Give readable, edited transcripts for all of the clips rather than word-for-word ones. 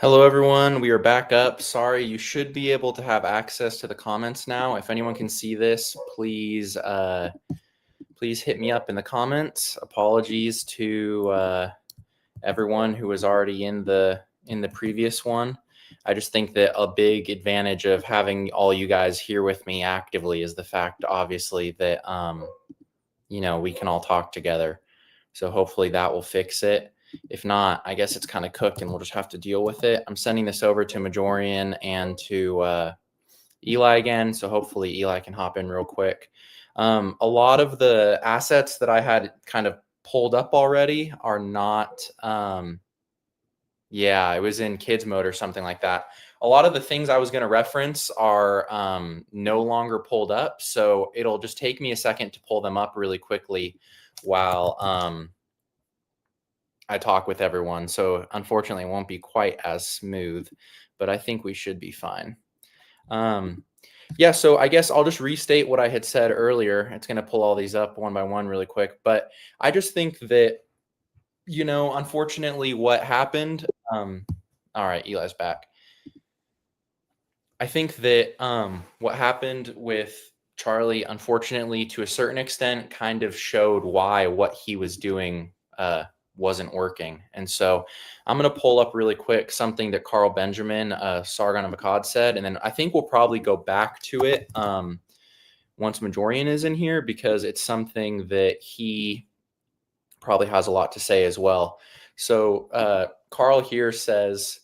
Hello, everyone. We are back up. Sorry, you should be able to have access to the comments now. If anyone can see this, please hit me up in the comments. Apologies to everyone who was already in the previous one. I just think that a big advantage of having all you guys here with me actively is the fact, obviously, that we can all talk together. So hopefully that will fix it. If not, I guess it's kind of cooked and we'll just have to deal with it. I'm sending this over to Majorian and to Eli again. So hopefully Eli can hop in real quick. A lot of the assets that I had kind of pulled up already are not, it was in kids mode or something like that. A lot of the things I was going to reference are no longer pulled up. So it'll just take me a second to pull them up really quickly while I talk with everyone. So unfortunately, it won't be quite as smooth, but I think we should be fine. So I guess I'll just restate what I had said earlier. It's going to pull all these up one by one really quick. But I just think that, unfortunately, what happened. All right, Eli's back. I think that what happened with Charlie, unfortunately, to a certain extent, kind of showed why what he was doing wasn't working. And so I'm going to pull up really quick something that Carl Benjamin, Sargon of Akkad, said. And then I think we'll probably go back to it once Majorian is in here, because it's something that he probably has a lot to say as well. So Carl here says,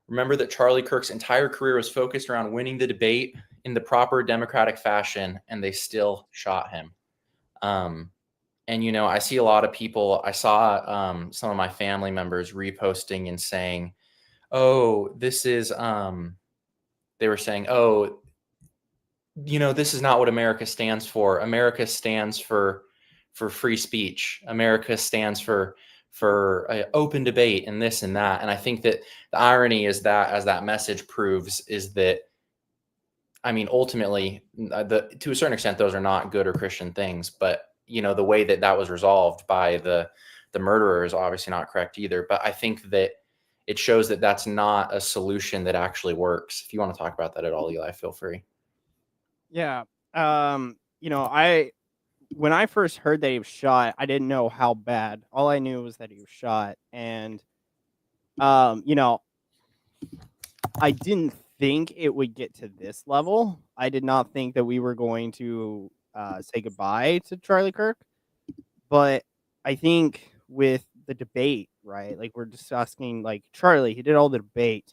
remember that Charlie Kirk's entire career was focused around winning the debate in the proper democratic fashion, and they still shot him. And, I see a lot of people, I saw some of my family members reposting and saying, oh, this is, they were saying, oh, this is not what America stands for. America stands for free speech. America stands for open debate and this and that. And I think that the irony is that, as that message proves, is that, ultimately, to a certain extent, those are not good or Christian things, but the way that was resolved by the murderer is obviously not correct either. But I think that it shows that that's not a solution that actually works. If you want to talk about that at all, Eli, feel free. Yeah. When I first heard that he was shot, I didn't know how bad. All I knew was that he was shot. And, I didn't think it would get to this level. I did not think that we were going to say goodbye to Charlie Kirk. But I think with the debate, right? Like, we're discussing, like, Charlie, he did all the debate.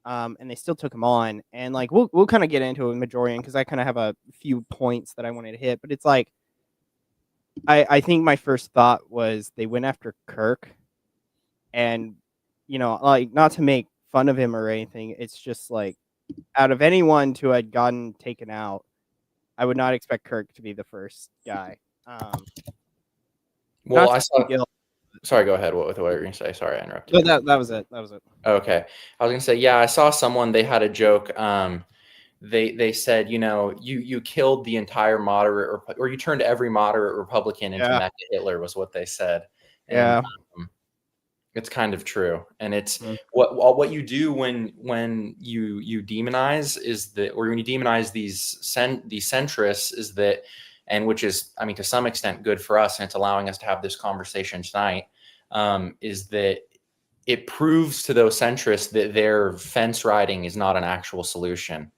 And they still took him on. And, like, we'll kind of get into it with Majorian, because I kind of have a few points that I wanted to hit. But it's like, I think my first thought was they went after Kirk. And, like, not to make fun of him or anything, it's just like, out of anyone to had gotten taken out, I would not expect Kirk to be the first guy. Well, I saw. Sorry, go ahead. What were you going to say? Sorry, I interrupted. No, that was it. Okay, I was going to say, yeah, I saw someone. They had a joke. They said, you killed the entire moderate, or you turned every moderate Republican into Mecca Hitler, was what they said. And, it's kind of true. And it's what you do when you demonize is that, or when you demonize these centrists, is that, and which is, to some extent good for us, and it's allowing us to have this conversation tonight, is that it proves to those centrists that their fence riding is not an actual solution.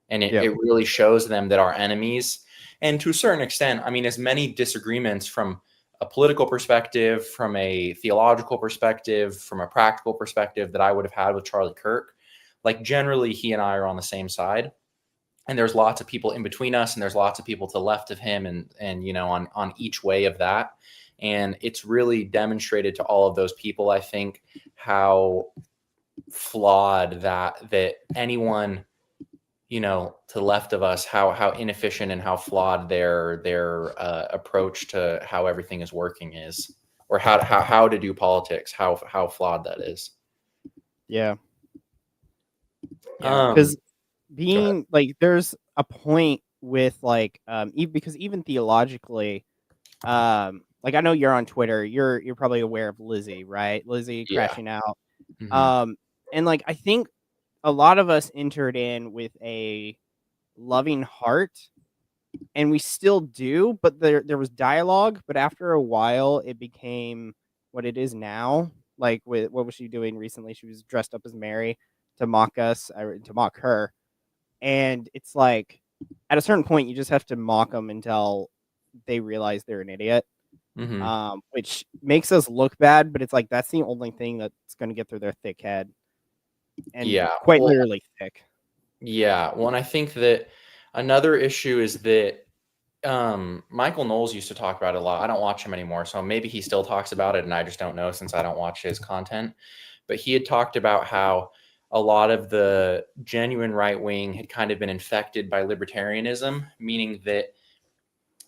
And it really shows them that our enemies, and to a certain extent, as many disagreements from a political perspective, from a theological perspective, from a practical perspective that I would have had with Charlie Kirk, like, generally he and I are on the same side. And there's lots of people in between us, and there's lots of people to the left of him, and on each way of that. And it's really demonstrated to all of those people, I think, how flawed that anyone, to the left of us, how inefficient and how flawed their approach to how everything is working is, or how to do politics, how flawed that is. Yeah. Because being like, there's a point with, like, because even theologically, like, I know you're on Twitter, you're probably aware of Lizzie, right? Lizzie crashing out. Mm-hmm. And like I think a lot of us entered in with a loving heart, and we still do, but there was dialogue, but after a while it became what it is now. Like with what was she doing recently? She was dressed up as Mary to mock us, to mock her. And it's like at a certain point you just have to mock them until they realize they're an idiot. Hmm. Which makes us look bad, but it's like that's the only thing that's going to get through their thick head, and Yeah. quite Well, literally thick. yeah. Well, and I think that another issue is that Michael Knowles used to talk about it a lot. I don't watch him anymore, so maybe he still talks about it, and I just don't know since I don't watch his content. But he had talked about how a lot of the genuine right wing had kind of been infected by libertarianism, meaning that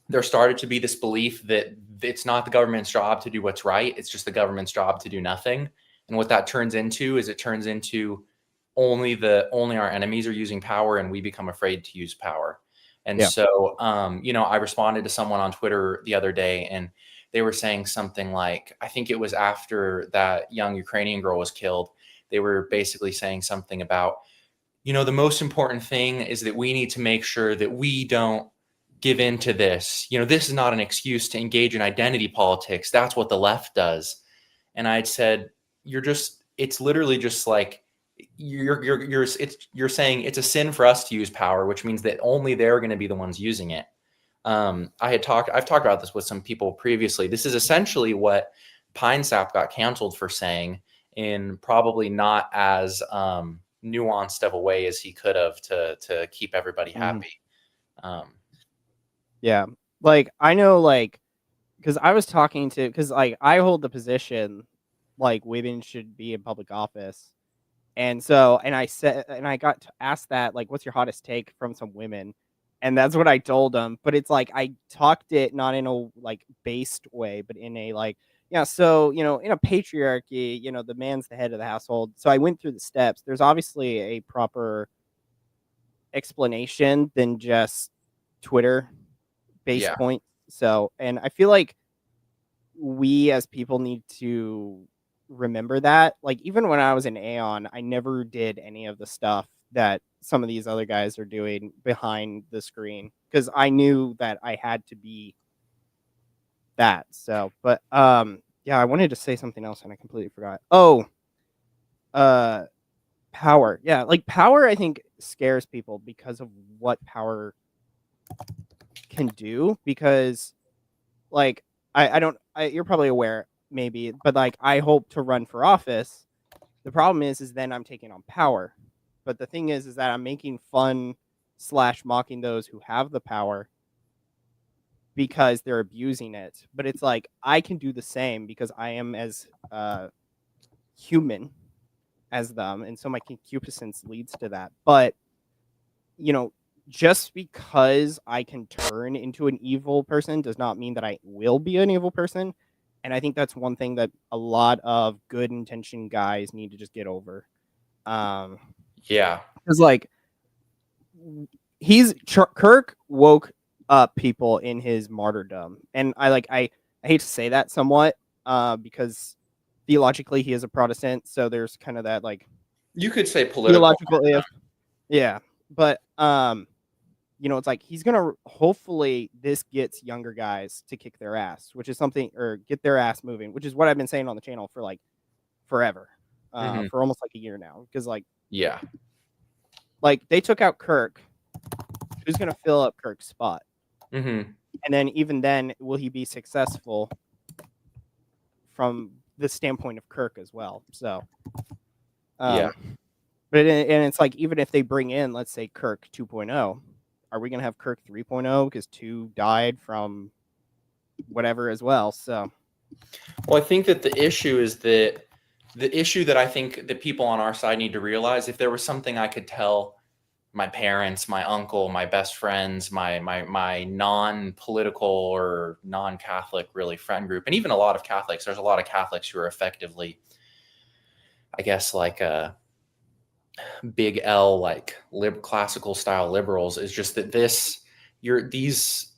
there started to be this belief that it's not the government's job to do what's right. It's just the government's job to do nothing. And what that turns into is it turns into only our enemies are using power and we become afraid to use power. And Yeah. so, I responded to someone on Twitter the other day and they were saying something like, I think it was after that young Ukrainian girl was killed. They were basically saying something about, the most important thing is that we need to make sure that we don't give in to this. This is not an excuse to engage in identity politics. That's what the left does. And I'd said, it's literally just like, you're saying it's a sin for us to use power, which means that only they're going to be the ones using it. I've talked about this with some people previously. This is essentially what Pine Sap got canceled for saying, in probably not as nuanced of a way as he could have to keep everybody Mm-hmm. happy. Um, Yeah. Like I know, like because I was talking to, because like I hold the position like women should be in public office. And so, and I said, and I got to ask that, like, what's your hottest take from some women? And that's what I told them. But it's like, I talked it not in a like based way, but in a like, yeah, so, in a patriarchy, the man's the head of the household. So I went through the steps. There's obviously a proper explanation than just Twitter based yeah, points. So, and I feel like we as people need to remember that. Like even when I was in Aeon, I never did any of the stuff that some of these other guys are doing behind the screen because I knew that I had to be that. So, but yeah, I wanted to say something else and I completely forgot. Oh, uh power. Yeah, like power I think scares people because of what power can do, because like I don't you're probably aware maybe, but like I hope to run for office. The problem is then I'm taking on power. But the thing is that I'm making fun slash mocking those who have the power because they're abusing it. But it's like I can do the same because I am as human as them, and so my concupiscence leads to that. But you know, just because I can turn into an evil person does not mean that I will be an evil person. And I think that's one thing that a lot of good intentioned guys need to just get over. yeah, Because like Kirk woke up people in his martyrdom, and I hate to say that somewhat, because theologically he is a Protestant, so there's kind of that like you could say political. theological if, yeah, but it's like he's gonna hopefully this gets younger guys to kick their ass, which is something, or get their ass moving, which is what I've been saying on the channel for like forever, Hmm. for almost like a year now, because Yeah. like they took out Kirk. Who's gonna fill up Kirk's spot? Hmm. And then even then, will he be successful from the standpoint of Kirk as well? So, Yeah. um, and it's like even if they bring in, let's say Kirk 2.0, are we gonna have Kirk 3.0 because 2 died from whatever as well? So, Well, I think that the issue that I think that people on our side need to realize, if there was something I could tell my parents, my uncle, my best friends, my non-political or non-Catholic really friend group, and even a lot of Catholics. There's a lot of Catholics who are effectively, I guess, like a big L, like classical style liberals. Is just that you're these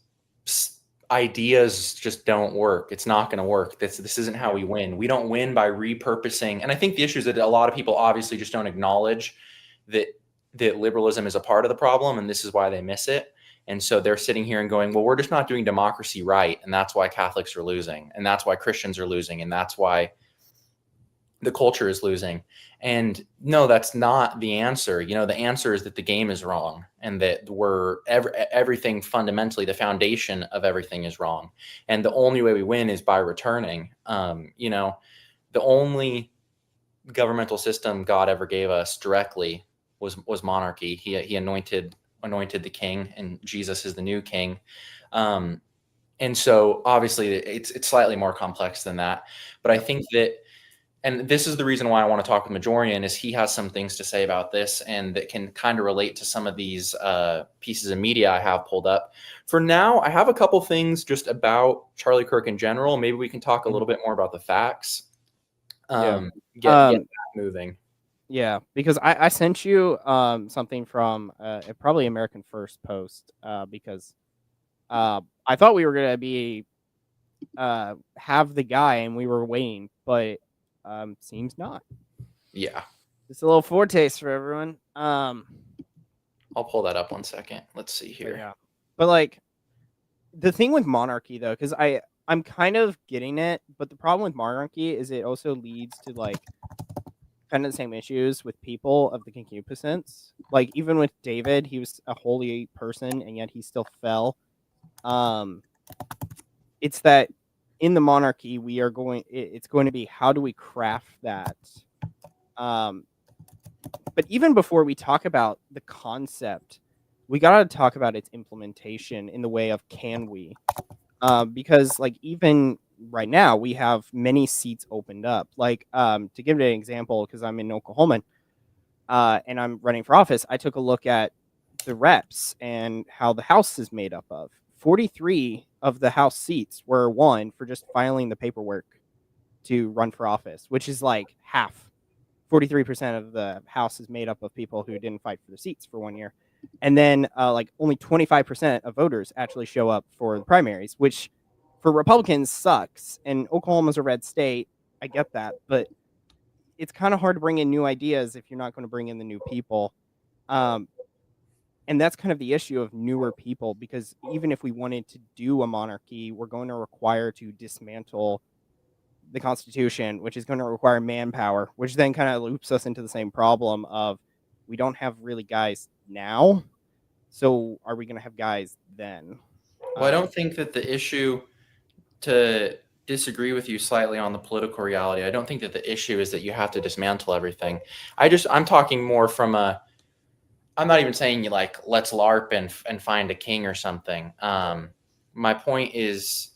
ideas just don't work. It's not going to work. This isn't how Yeah. we win. We don't win by repurposing. And I think the issue is that a lot of people obviously just don't acknowledge that liberalism is a part of the problem, and this is why they miss it. And so they're sitting here and going, well, we're just not doing democracy right, and that's why Catholics are losing, and that's why Christians are losing, and that's why the culture is losing. And no, that's not the answer. The answer is that the game is wrong, and that everything fundamentally, the foundation of everything is wrong. And the only way we win is by returning. The only governmental system God ever gave us directly was monarchy. He anointed the king, and Jesus is the new king. And so obviously it's slightly more complex than that. But I think that, and this is the reason why I want to talk with Majorian, is he has some things to say about this, and that can kind of relate to some of these pieces of media I have pulled up. For now, I have a couple things just about Charlie Kirk in general. Maybe we can talk a little bit more about the facts. Get that moving. Yeah, because I sent you something from probably American First Post because I thought we were gonna be have the guy and we were waiting, but seems not. Yeah, just a little foretaste for everyone. I'll pull that up 1 second. Let's see here. Yeah, but like the thing with monarchy though, because I'm kind of getting it, but the problem with monarchy is it also leads to like kind of the same issues with people of the concupiscence. Like even with David, he was a holy person and yet he still fell. It's that in the monarchy it's going to be how do we craft that. But even before we talk about the concept, we got to talk about its implementation in the way of can we, because like even right now we have many seats opened up. Like to give it an example, because I'm in Oklahoma and I'm running for office, I took a look at the reps and how the House is made up of. 43 of the House seats were won for just filing the paperwork to run for office, which is like half. 43% of the House is made up of people who didn't fight for the seats for 1 year. And then like only 25% of voters actually show up for the primaries, which for Republicans sucks. And Oklahoma's a red state. I get that. But it's kind of hard to bring in new ideas if you're not going to bring in the new people. And that's kind of the issue of newer people, because even if we wanted to do a monarchy, we're going to require to dismantle the Constitution, which is going to require manpower, which then kind of loops us into the same problem of we don't have really guys now. So are we going to have guys then? Well, I don't think that the issue, to disagree with you slightly on the political reality, I don't think that the issue is that you have to dismantle everything. I'm talking more from I'm not even saying you like let's LARP and find a king or something. My point is,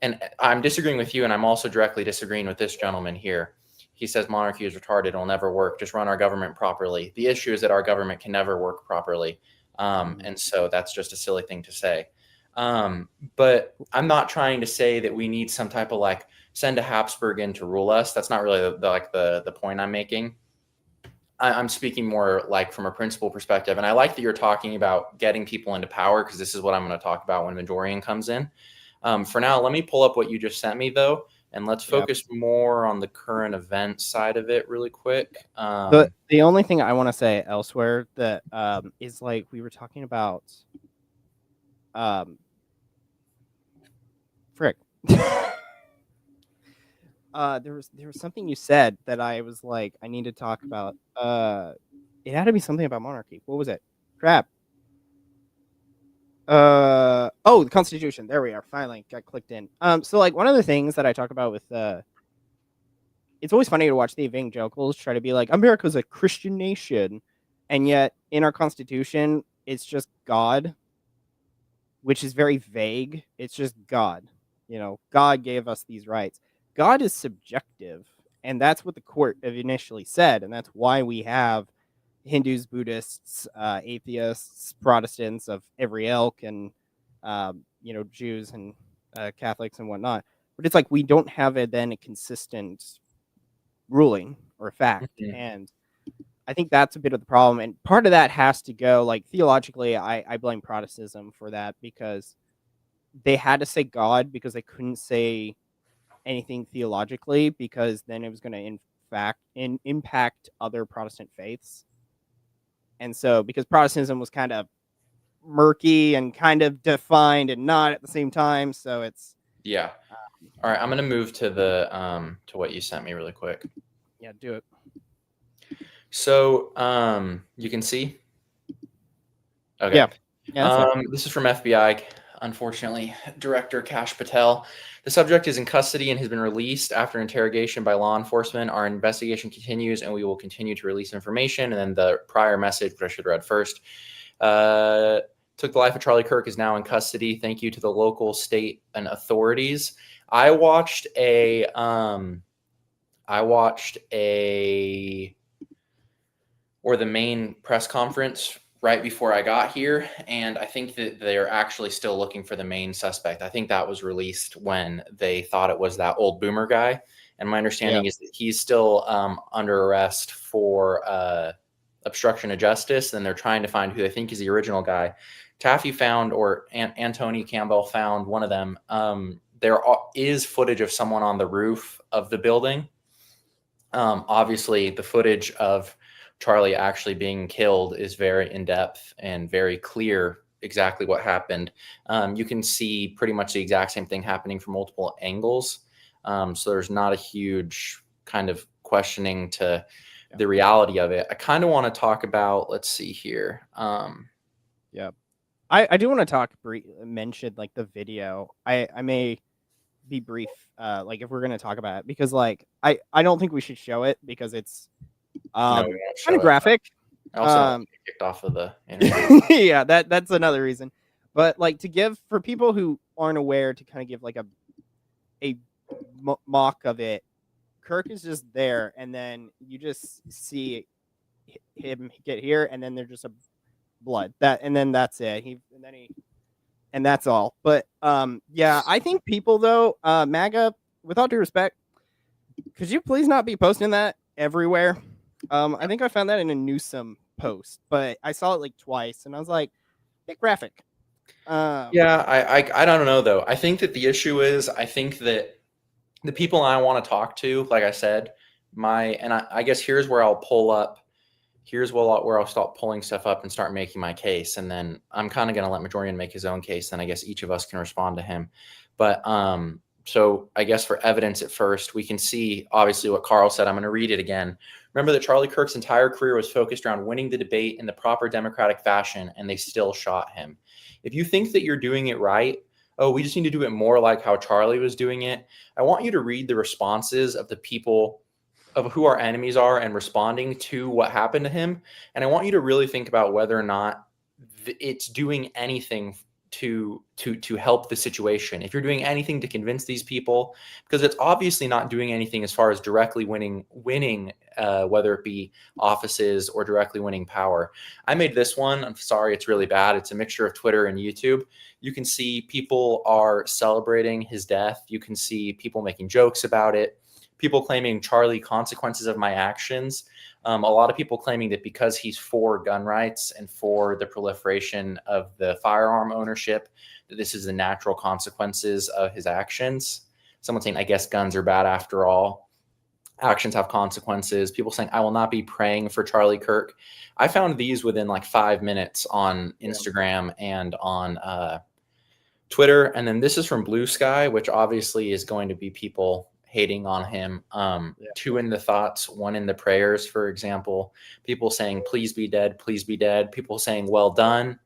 and I'm disagreeing with you, and I'm also directly disagreeing with this gentleman here. He says monarchy is retarded; it'll never work. Just run our government properly. The issue is that our government can never work properly, and so that's just a silly thing to say. But I'm not trying to say that we need some type of like send a Habsburg in to rule us. That's not really the point I'm making. I'm speaking more like from a principle perspective, and I like that you're talking about getting people into power, because this is what I'm going to talk about when Majorian comes in. For now, let me pull up what you just sent me though, and let's focus more on the current event side of it really quick. The only thing I want to say elsewhere that is like we were talking about frick. There was something you said that I was like, I need to talk about. It had to be something about monarchy. What was it? Crap. The Constitution. There we are. Finally got clicked in. So like one of the things that I talk about with it's always funny to watch the evangelicals try to be like America's a Christian nation, and yet in our Constitution it's just God, which is very vague. It's just God. God gave us these rights. God is subjective, and that's what the court initially said, and that's why we have Hindus, Buddhists, atheists, Protestants of every ilk, and Jews and Catholics and whatnot. But it's like we don't have a consistent ruling or fact, and I think that's a bit of the problem. And part of that has to go like theologically. I blame Protestantism for that, because they had to say God because they couldn't say anything theologically, because then it was going to impact other Protestant faiths. And so, because Protestantism was kind of murky and kind of defined and not at the same time, so it's Yeah. All right, I'm gonna move to the to what you sent me really quick. Yeah, do it. So you can see. Okay. Yeah. This is from FBI. Unfortunately, Director Kash Patel. The subject is in custody and has been released after interrogation by law enforcement. Our investigation continues, and we will continue to release information. And then the prior message, which I should have read first. Took the life of Charlie Kirk, is now in custody. Thank you to the local, state, and authorities. I watched a or the main press conference right before I got here, and I think that they're actually still looking for the main suspect. I think that was released when they thought it was that old boomer guy, and my understanding is that he's still under arrest for obstruction of justice, and they're trying to find who they think is the original guy. Taffy found, or Antony Campbell found one of them. There is footage of someone on the roof of the building. Obviously, the footage of Charlie actually being killed is very in-depth and very clear exactly what happened. You can see pretty much the exact same thing happening from multiple angles. So there's not a huge kind of questioning to the reality of it. I kind of want to talk about, let's see here. I do want to mention like the video. I may be brief, like if we're going to talk about it, because like I don't think we should show it because it's kind of graphic. I also don't get kicked off of the internet. Yeah, that's another reason. But like, to give, for people who aren't aware, to kind of give like a mock of it, Kirk is just there, and then you just see him get here, and then there's just a blood and then that's it. And that's all. But yeah, I think people though, MAGA, with all due respect, could you please not be posting that everywhere? I think I found that in a Newsom post, but I saw it like twice, and I was like, bit graphic. Yeah, I don't know though. I think that the issue is, I think that the people I want to talk to, like I said, I guess here's where I'll pull up. Here's where I'll start pulling stuff up and start making my case, and then I'm kind of going to let Majorian make his own case. Then I guess each of us can respond to him. But so I guess for evidence at first, we can see obviously what Carl said. I'm going to read it again. Remember that Charlie Kirk's entire career was focused around winning the debate in the proper democratic fashion, and they still shot him. If you think that you're doing it right, oh, we just need to do it more like how Charlie was doing it, I want you to read the responses of the people of who our enemies are and responding to what happened to him. And I want you to really think about whether or not it's doing anything to help the situation. If you're doing anything to convince these people, because it's obviously not doing anything as far as directly winning, whether it be offices or directly winning power. I made this one. I'm sorry, it's really bad. It's a mixture of Twitter and YouTube. You can see people are celebrating his death. You can see people making jokes about it. People claiming Charlie, consequences of my actions. A lot of people claiming that because he's for gun rights and for the proliferation of the firearm ownership, that this is the natural consequences of his actions. Someone saying, I guess guns are bad after all. Actions have consequences. People saying, I will not be praying for Charlie Kirk. I found these within like 5 minutes on Instagram and on Twitter. And then this is from Blue Sky, which obviously is going to be people hating on him. 2 in the thoughts, 1 in the prayers, for example. People saying, please be dead, please be dead. People saying, well done.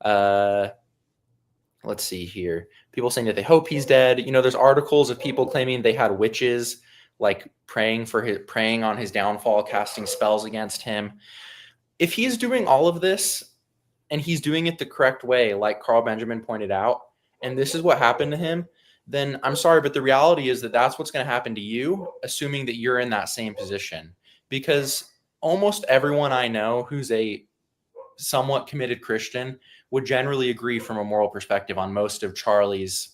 Let's see here. People saying that they hope he's dead. You know, there's articles of people claiming they had witches like praying on his downfall, casting spells against him. If he's doing all of this and he's doing it the correct way, like Carl Benjamin pointed out, and this is what happened to him, then I'm sorry, but the reality is that that's what's going to happen to you, assuming that you're in that same position. Because almost everyone I know who's a somewhat committed Christian would generally agree from a moral perspective on most of Charlie's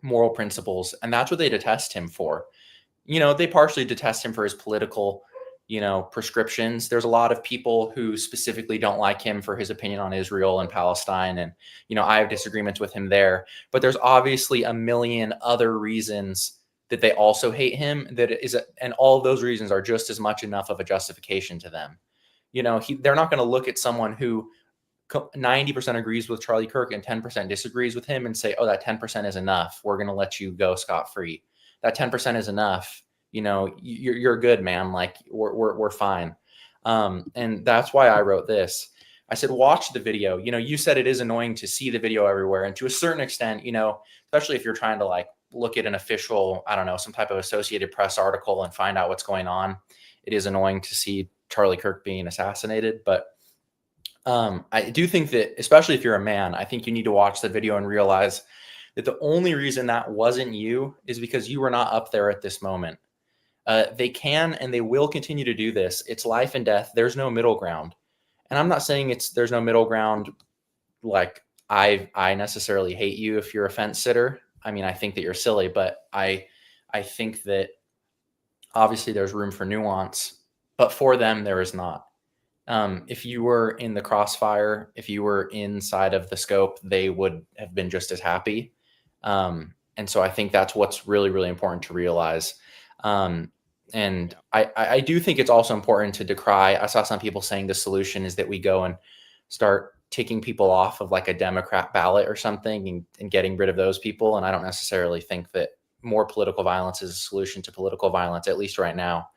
moral principles. And that's what they detest him for. You know, they partially detest him for his political prescriptions. There's a lot of people who specifically don't like him for his opinion on Israel and Palestine. And, I have disagreements with him there, but there's obviously a million other reasons that they also hate him and all of those reasons are just as much enough of a justification to them. They're not going to look at someone who 90% agrees with Charlie Kirk and 10% disagrees with him and say, oh, that 10% is enough. We're going to let you go scot-free. That 10% is enough. You're good, man. Like we're fine. And that's why I wrote this. I said, watch the video. You said it is annoying to see the video everywhere. And to a certain extent, especially if you're trying to like look at an official, I don't know, some type of Associated Press article and find out what's going on, it is annoying to see Charlie Kirk being assassinated. But I do think that, especially if you're a man, I think you need to watch the video and realize that the only reason that wasn't you is because you were not up there at this moment. They can and they will continue to do this. It's life and death. There's no middle ground. And I'm not saying there's no middle ground. Like I necessarily hate you if you're a fence sitter. I mean, I think that you're silly, but I think that obviously there's room for nuance, but for them, there is not. If you were in the crossfire, if you were inside of the scope, they would have been just as happy. And so I think that's what's really, really important to realize. And I do think it's also important to decry. I saw some people saying the solution is that we go and start taking people off of like a Democrat ballot or something and getting rid of those people. And I don't necessarily think that more political violence is a solution to political violence, at least right now.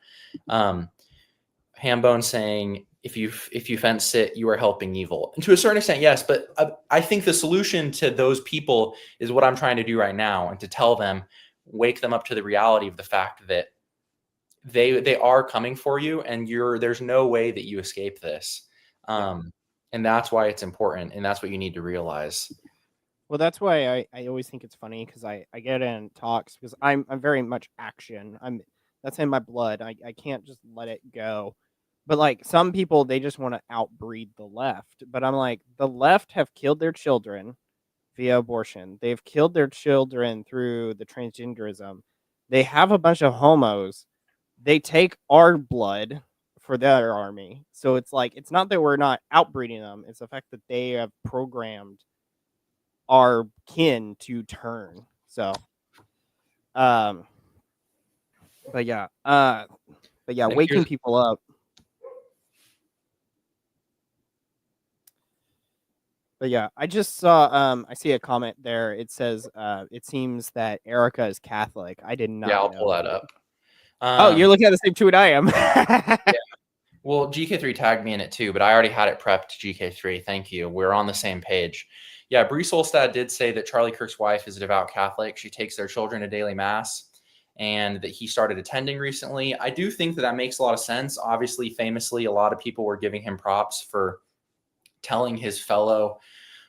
Hambone saying, if you fence sit, you are helping evil. And to a certain extent, yes. But I think the solution to those people is what I'm trying to do right now, and to tell them, wake them up to the reality of the fact that they are coming for you, and there's no way that you escape this. And that's why it's important, and that's what you need to realize. Well, that's why I always think it's funny because I get in talks because I'm very much action. That's in my blood. I can't just let it go. But like some people, they just want to outbreed the left. But I'm like, the left have killed their children via abortion. They've killed their children through the transgenderism. They have a bunch of homos. They take our blood for their army. So it's like, it's not that we're not outbreeding them. It's the fact that they have programmed our kin to turn. So, but yeah, waking people up. But yeah, I just saw. I see a comment there. It says, "It seems that Erica is Catholic." I did not. Yeah, I'll pull that up. Oh, you're looking at the same tweet I am. Yeah. Well, GK3 tagged me in it too, but I already had it prepped. GK3, thank you. We're on the same page. Yeah, Bree Solstad did say that Charlie Kirk's wife is a devout Catholic. She takes their children to daily mass, and that he started attending recently. I do think that makes a lot of sense. Obviously, famously, a lot of people were giving him props for telling his fellow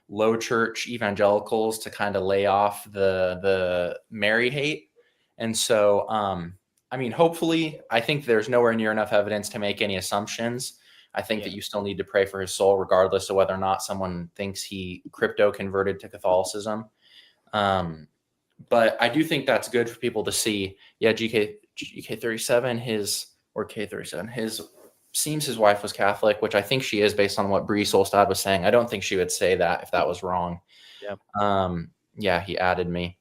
low church evangelicals to kind of lay off the Mary hate. And so, I mean, hopefully, I think there's nowhere near enough evidence to make any assumptions. I think that you still need to pray for his soul, regardless of whether or not someone thinks he crypto converted to Catholicism. But I do think that's good for people to see. Yeah, GK37, K37, seems his wife was Catholic, which I think she is based on what Bree Solstad was saying. I don't think she would say that if that was wrong. Yeah. Yeah, he added me.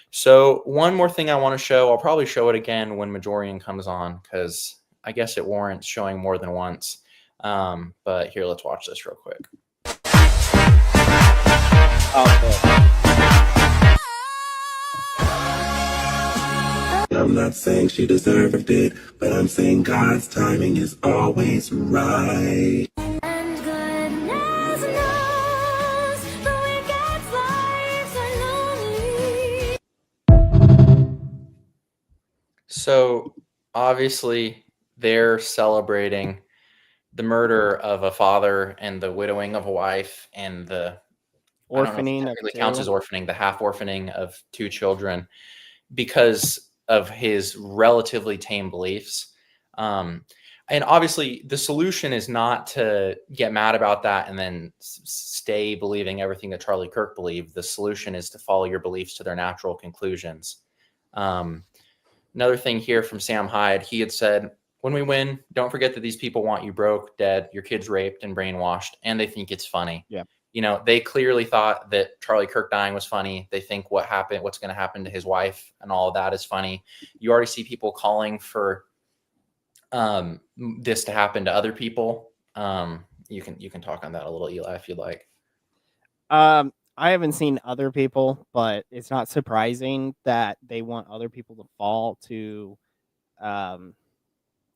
So one more thing I want to show. I'll probably show it again when Majorian comes on, because I guess it warrants showing more than once. But here, let's watch this real quick. I'm not saying she deserved it, but I'm saying God's timing is always right. And goodness knows the wicked's lives are lonely. So obviously they're celebrating the murder of a father and the widowing of a wife and the orphaning. It counts as orphaning, the half orphaning of 2 children because of his relatively tame beliefs. And obviously the solution is not to get mad about that and then stay believing everything that Charlie Kirk believed. The solution is to follow your beliefs to their natural conclusions. Another thing here from Sam Hyde, he had said, when we win, don't forget that these people want you broke, dead, your kids raped and brainwashed, and they think it's funny. Yeah. You know, they clearly thought that Charlie Kirk dying was funny. They think what's going to happen to his wife and all of that is funny. You already see people calling for this to happen to other people. You can talk on that a little, Eli, if you'd like. I haven't seen other people, but it's not surprising that they want other people to fall to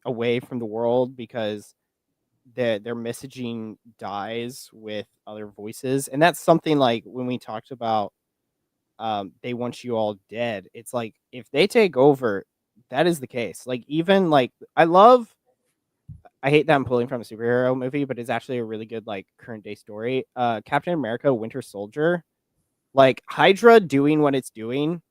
away from the world, because their messaging dies with other voices. And that's something like when we talked about they want you all dead. It's like if they take over, that is the case. Like even like I hate that I'm pulling from a superhero movie, but it's actually a really good like current day story. Captain America Winter Soldier, like Hydra doing what it's doing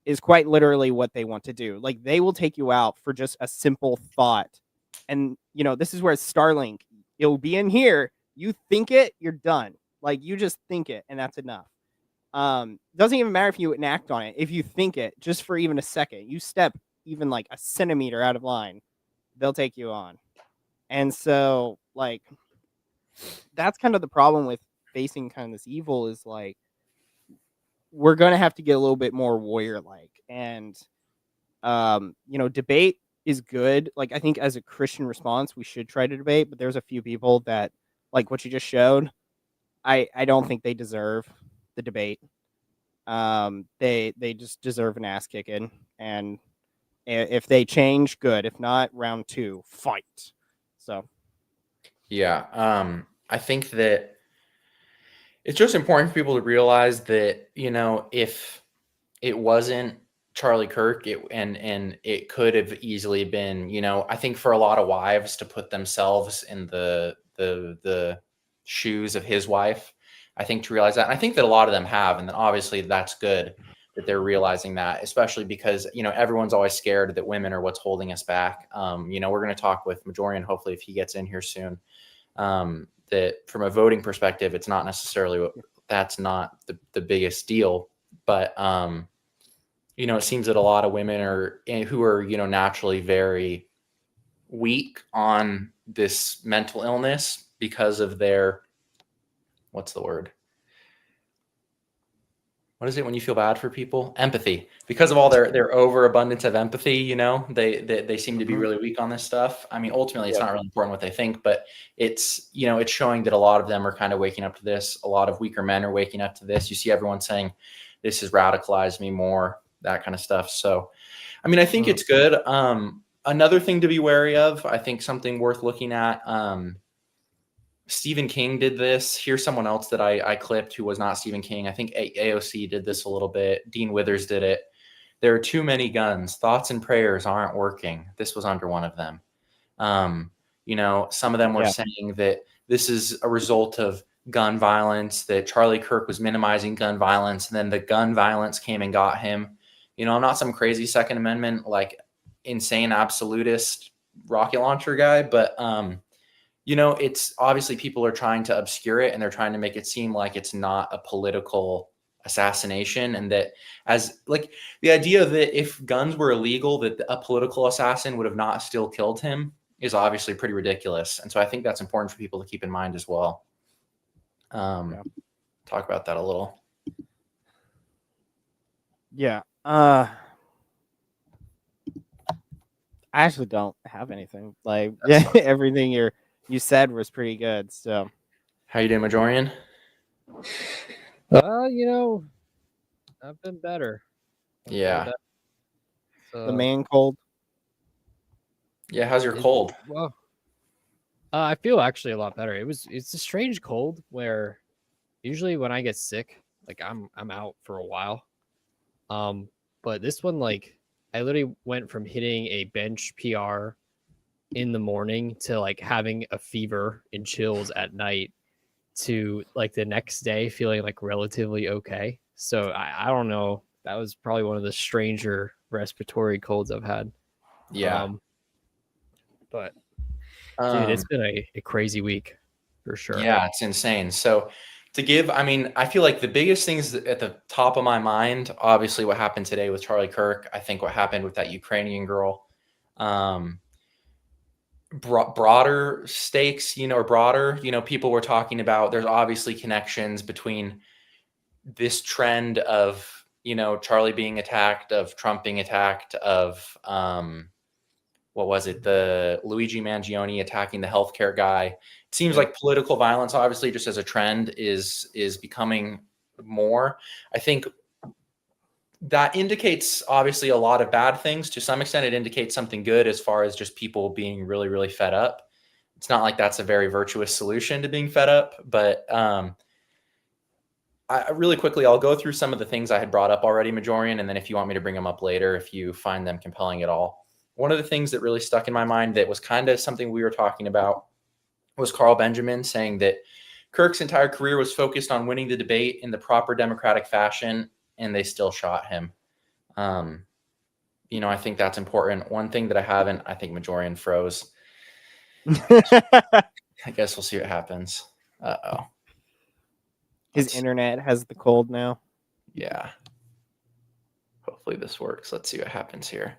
is quite literally what they want to do. Like they will take you out for just a simple thought. And you know, this is where Starlink, it'll be in here. You think it, you're done. Like you just think it, and that's enough. Doesn't even matter if you enact on it. If you think it just for even a second, you step even like a centimeter out of line, they'll take you on. And so like that's kind of the problem with facing kind of this evil, is like we're going to have to get a little bit more warrior like. And you know, debate is good. Like I think as a Christian response we should try to debate, but there's a few people that, like what you just showed, I don't think they deserve the debate. They just deserve an ass kicking, and if they change, good. If not, round 2, fight. So yeah, I think that it's just important for people to realize that, you know, if it wasn't Charlie Kirk, and it could have easily been, you know, I think for a lot of wives to put themselves in the shoes of his wife, I think to realize that, and I think that a lot of them have, and then obviously that's good that they're realizing that, especially because, you know, everyone's always scared that women are what's holding us back. You know, we're going to talk with Majorian, hopefully if he gets in here soon, that from a voting perspective, it's not necessarily, that's not the biggest deal, but you know, it seems that a lot of women who are, you know, naturally very weak on this mental illness because of their, what's the word? What is it when you feel bad for people? Empathy. Because of all their overabundance of empathy, you know, they seem to be really weak on this stuff. I mean, ultimately, it's not really important what they think, but it's, you know, it's showing that a lot of them are kind of waking up to this. A lot of weaker men are waking up to this. You see everyone saying, this has radicalized me more, that kind of stuff. So, I mean, I think it's good. Another thing to be wary of, I think something worth looking at, Stephen King did this. Here's someone else that I clipped who was not Stephen King. I think AOC did this a little bit. Dean Withers did it. There are too many guns. Thoughts and prayers aren't working. This was under one of them. You know, some of them were saying that this is a result of gun violence, that Charlie Kirk was minimizing gun violence, and then the gun violence came and got him. You know, I'm not some crazy Second Amendment, like insane absolutist rocket launcher guy, but you know, it's obviously people are trying to obscure it, and they're trying to make it seem like it's not a political assassination, and that as like the idea that if guns were illegal, that a political assassin would have not still killed him is obviously pretty ridiculous. And so I think that's important for people to keep in mind as well. Talk about that a little. Yeah. I actually don't have anything. Like everything you said was pretty good. So how you doing, Majorian? You know, I've been better. Yeah. The man cold. Yeah, how's your cold? Well, I feel actually a lot better. It's a strange cold where usually when I get sick, like I'm out for a while. But this one, like I literally went from hitting a bench PR in the morning to like having a fever and chills at night to like the next day feeling like relatively okay. So I don't know. That was probably one of the stranger respiratory colds I've had. Yeah. But dude, it's been a crazy week for sure. Yeah, it's insane. So to give, I mean, I feel like the biggest things at the top of my mind, obviously what happened today with Charlie Kirk. I think what happened with that Ukrainian girl. broader stakes, or broader, people were talking about, there's obviously connections between this trend of, Charlie being attacked, of Trump being attacked, of, what was it? The Luigi Mangione attacking the healthcare guy. It seems like political violence, obviously, just as a trend, is becoming more. I think that indicates obviously a lot of bad things. To some extent, it indicates something good as far as just people being really, really fed up. It's not like that's a very virtuous solution to being fed up, but I really quickly, I'll go through some of the things I had brought up already, Majorian, and then if you want me to bring them up later, if you find them compelling at all. One of the things that really stuck in my mind that was kind of something we were talking about was Carl Benjamin saying that Kirk's entire career was focused on winning the debate in the proper democratic fashion, and they still shot him. I think that's important. One thing that I think Majorian froze. I guess we'll see what happens. Uh-oh. His internet has the cold now. Yeah. Hopefully this works. Let's see what happens here.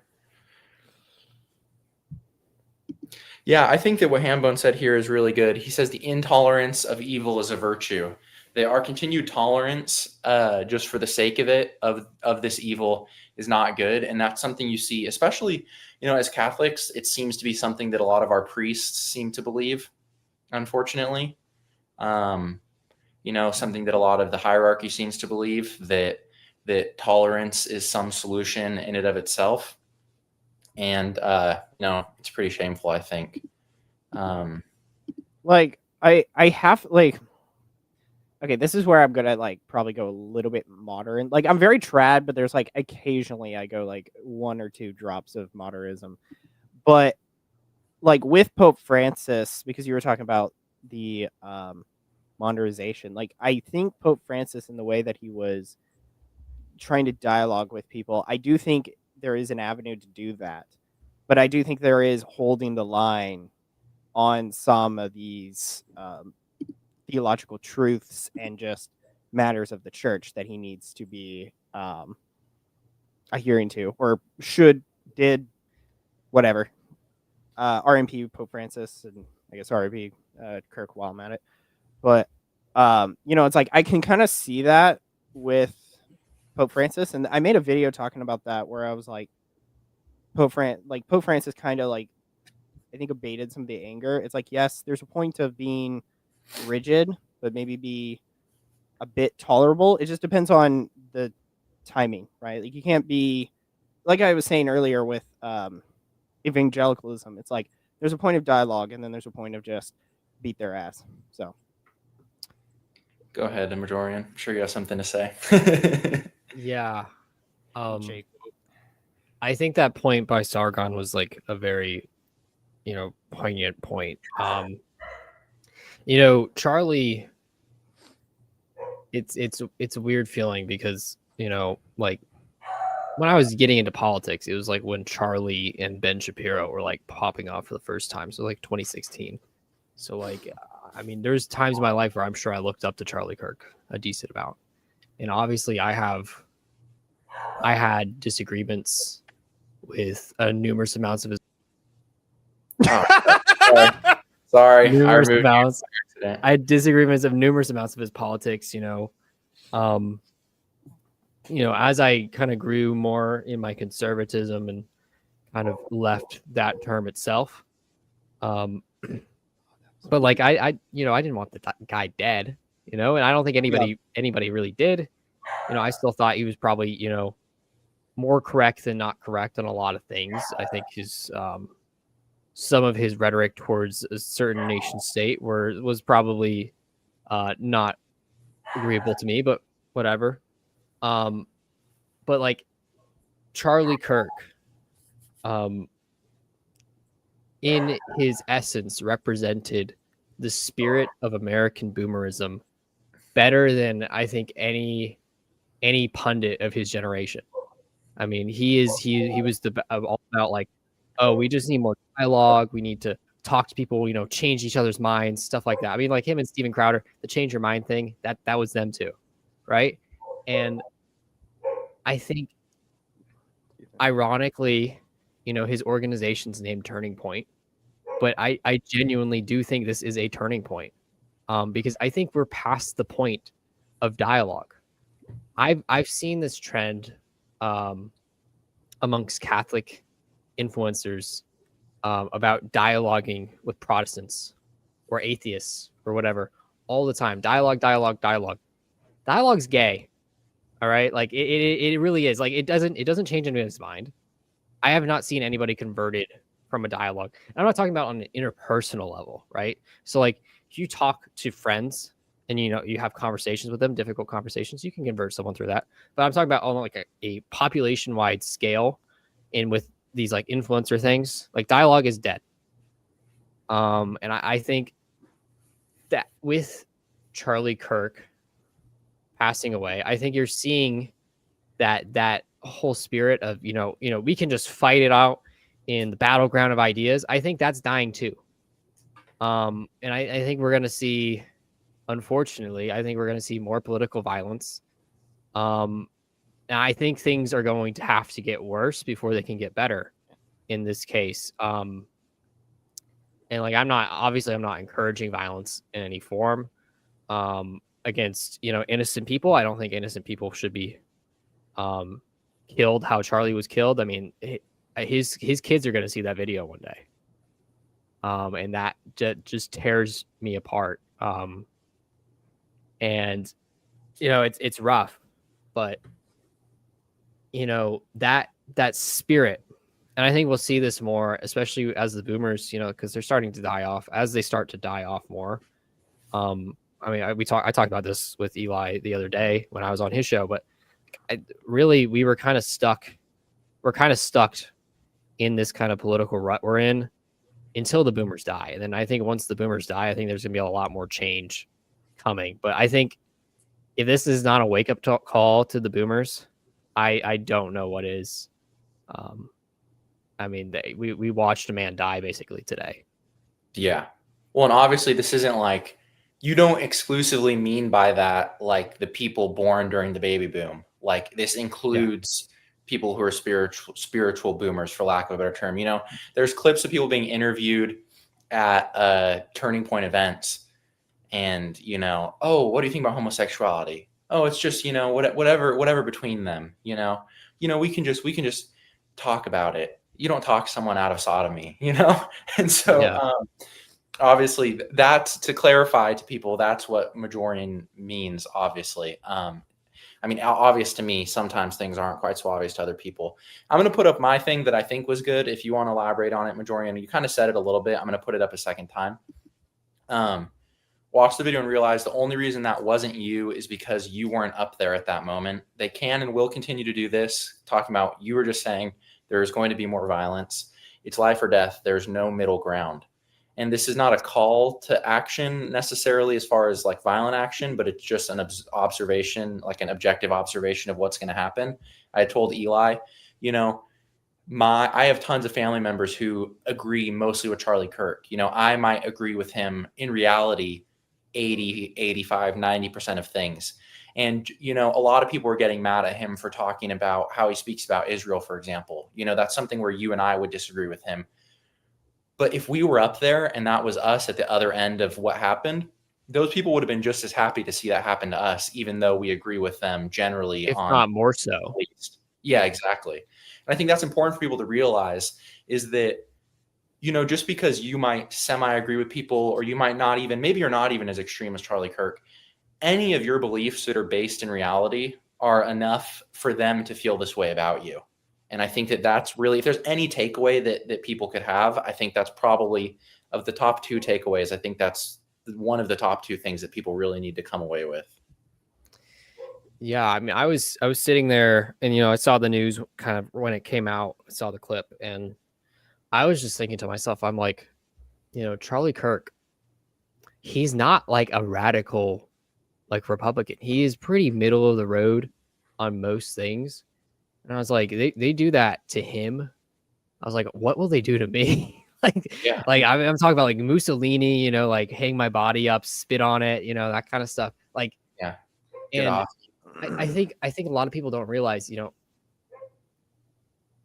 Yeah, I think that what Hambone said here is really good. He says the intolerance of evil is a virtue. Our continued tolerance, just for the sake of it, of this evil, is not good. And that's something you see, especially, as Catholics, it seems to be something that a lot of our priests seem to believe, unfortunately. Something that a lot of the hierarchy seems to believe, that tolerance is some solution in and of itself. And it's pretty shameful, I think. I have okay, this is where I'm gonna probably go a little bit modern. I'm very trad, but there's occasionally I go 1 or 2 drops of modernism. But with Pope Francis, because you were talking about the modernization, I think Pope Francis, in the way that he was trying to dialogue with people, I do think there is an avenue to do that. But I do think there is holding the line on some of these theological truths and just matters of the church that he needs to be adhering to, or did, whatever. RMP Pope Francis, and I guess RMP Kirk while I'm at it. But it's I can kind of see that with Pope Francis, and I made a video talking about that where I was Pope Francis kind of I think abated some of the anger. It's yes, there's a point of being rigid, but maybe be a bit tolerable. It just depends on the timing, right? You can't be, like I was saying earlier with evangelicalism. It's there's a point of dialogue, and then there's a point of just beat their ass. So go ahead, Majorian. I'm sure you have something to say. Yeah. I think that point by Sargon was a very, poignant point. Charlie, it's a weird feeling because, when I was getting into politics, it was when Charlie and Ben Shapiro were popping off for the first time. So 2016. So there's times in my life where I'm sure I looked up to Charlie Kirk a decent amount. And obviously I had disagreements with numerous amounts of his. Sorry. I had disagreements of numerous amounts of his politics, as I kind of grew more in my conservatism and kind of left that term itself. But I didn't want the guy dead, and I don't think anybody really did. I still thought he was probably, more correct than not correct on a lot of things. I think his some of his rhetoric towards a certain nation state was probably not agreeable to me, but whatever. But Charlie Kirk, in his essence, represented the spirit of American boomerism better than I think any pundit of his generation. I mean, he was all about oh, we just need more dialogue. We need to talk to people, change each other's minds, stuff like that. I mean, him and Steven Crowder, the change your mind thing, that was them too, right? And I think, ironically, his organization's named Turning Point, but I genuinely do think this is a turning point, because I think we're past the point of dialogue. I've seen this trend amongst Catholic influencers about dialoguing with Protestants or atheists or whatever all the time. Dialogue's gay. All right, like it really is. Like it doesn't change anyone's mind. I have not seen anybody converted from a dialogue. I'm not talking about on an interpersonal level, right? So like if you talk to friends and you have conversations with them, difficult conversations, you can convert someone through that. But I'm talking about on like a population wide scale, and with these like influencer things, like dialogue is dead. And I think that with Charlie Kirk passing away, I think you're seeing that whole spirit of we can just fight it out in the battleground of ideas. I think that's dying too. And I think we're gonna see, unfortunately, I think we're gonna see more political violence. And I think things are going to have to get worse before they can get better in this case. And like I'm not encouraging violence in any form against innocent people. I don't think innocent people should be killed how Charlie was killed. I mean, his kids are going to see that video one day, and that just tears me apart. And it's rough, but that spirit, and I think we'll see this more, especially as the boomers, because they're starting to die off. As they start to die off more, I mean, I talked about this with Eli the other day when I was on his show, but we were kind of stuck. We're kind of stuck in this kind of political rut we're in until the boomers die. And then I think once the boomers die, I think there's going to be a lot more change coming. But I think if this is not a wake up call to the boomers, I don't know what is. I mean, we watched a man die basically today. Yeah. Well, and obviously this isn't like, you don't exclusively mean by that like the people born during the baby boom. Like this includes people who are spiritual boomers, for lack of a better term. There's clips of people being interviewed at turning point events, and oh, what do you think about homosexuality? Oh, it's just whatever between them. We can just talk about it. You don't talk someone out of sodomy, and so. Obviously, that's to clarify to people. That's what Majorian means. Obviously, I mean, obvious to me. Sometimes things aren't quite so obvious to other people. I'm going to put up my thing that I think was good. If you want to elaborate on it, Majorian, you kind of said it a little bit. I'm going to put it up a second time. Watch the video and realize the only reason that wasn't you is because you weren't up there at that moment. They can and will continue to do this. Talking about, you were just saying there's going to be more violence. It's life or death. There's no middle ground. And this is not a call to action necessarily as far as like violent action, but it's just an observation, like an objective observation of what's going to happen. I told Eli, I have tons of family members who agree mostly with Charlie Kirk. I might agree with him in reality, 80, 85, 90% of things. And, a lot of people are getting mad at him for talking about how he speaks about Israel, for example. That's something where you and I would disagree with him. But if we were up there and that was us at the other end of what happened, those people would have been just as happy to see that happen to us, even though we agree with them generally. If not more so. Yeah, exactly. And I think that's important for people to realize is that, just because you might semi-agree with people, or you might not even, maybe you're not even as extreme as Charlie Kirk, any of your beliefs that are based in reality are enough for them to feel this way about you. And I think that that's really, if there's any takeaway that people could have, I think that's probably, of the top two takeaways, I think that's one of the top two things that people really need to come away with. Yeah, I mean, I was sitting there and, I saw the news kind of when it came out, I saw the clip, and I was just thinking to myself, I'm like, Charlie Kirk, he's not like a radical, like Republican. He is pretty middle of the road on most things. And I was like, they do that to him. I was like, what will they do to me? I'm talking about like Mussolini, like hang my body up, spit on it, that kind of stuff. Like, yeah. And I think a lot of people don't realize,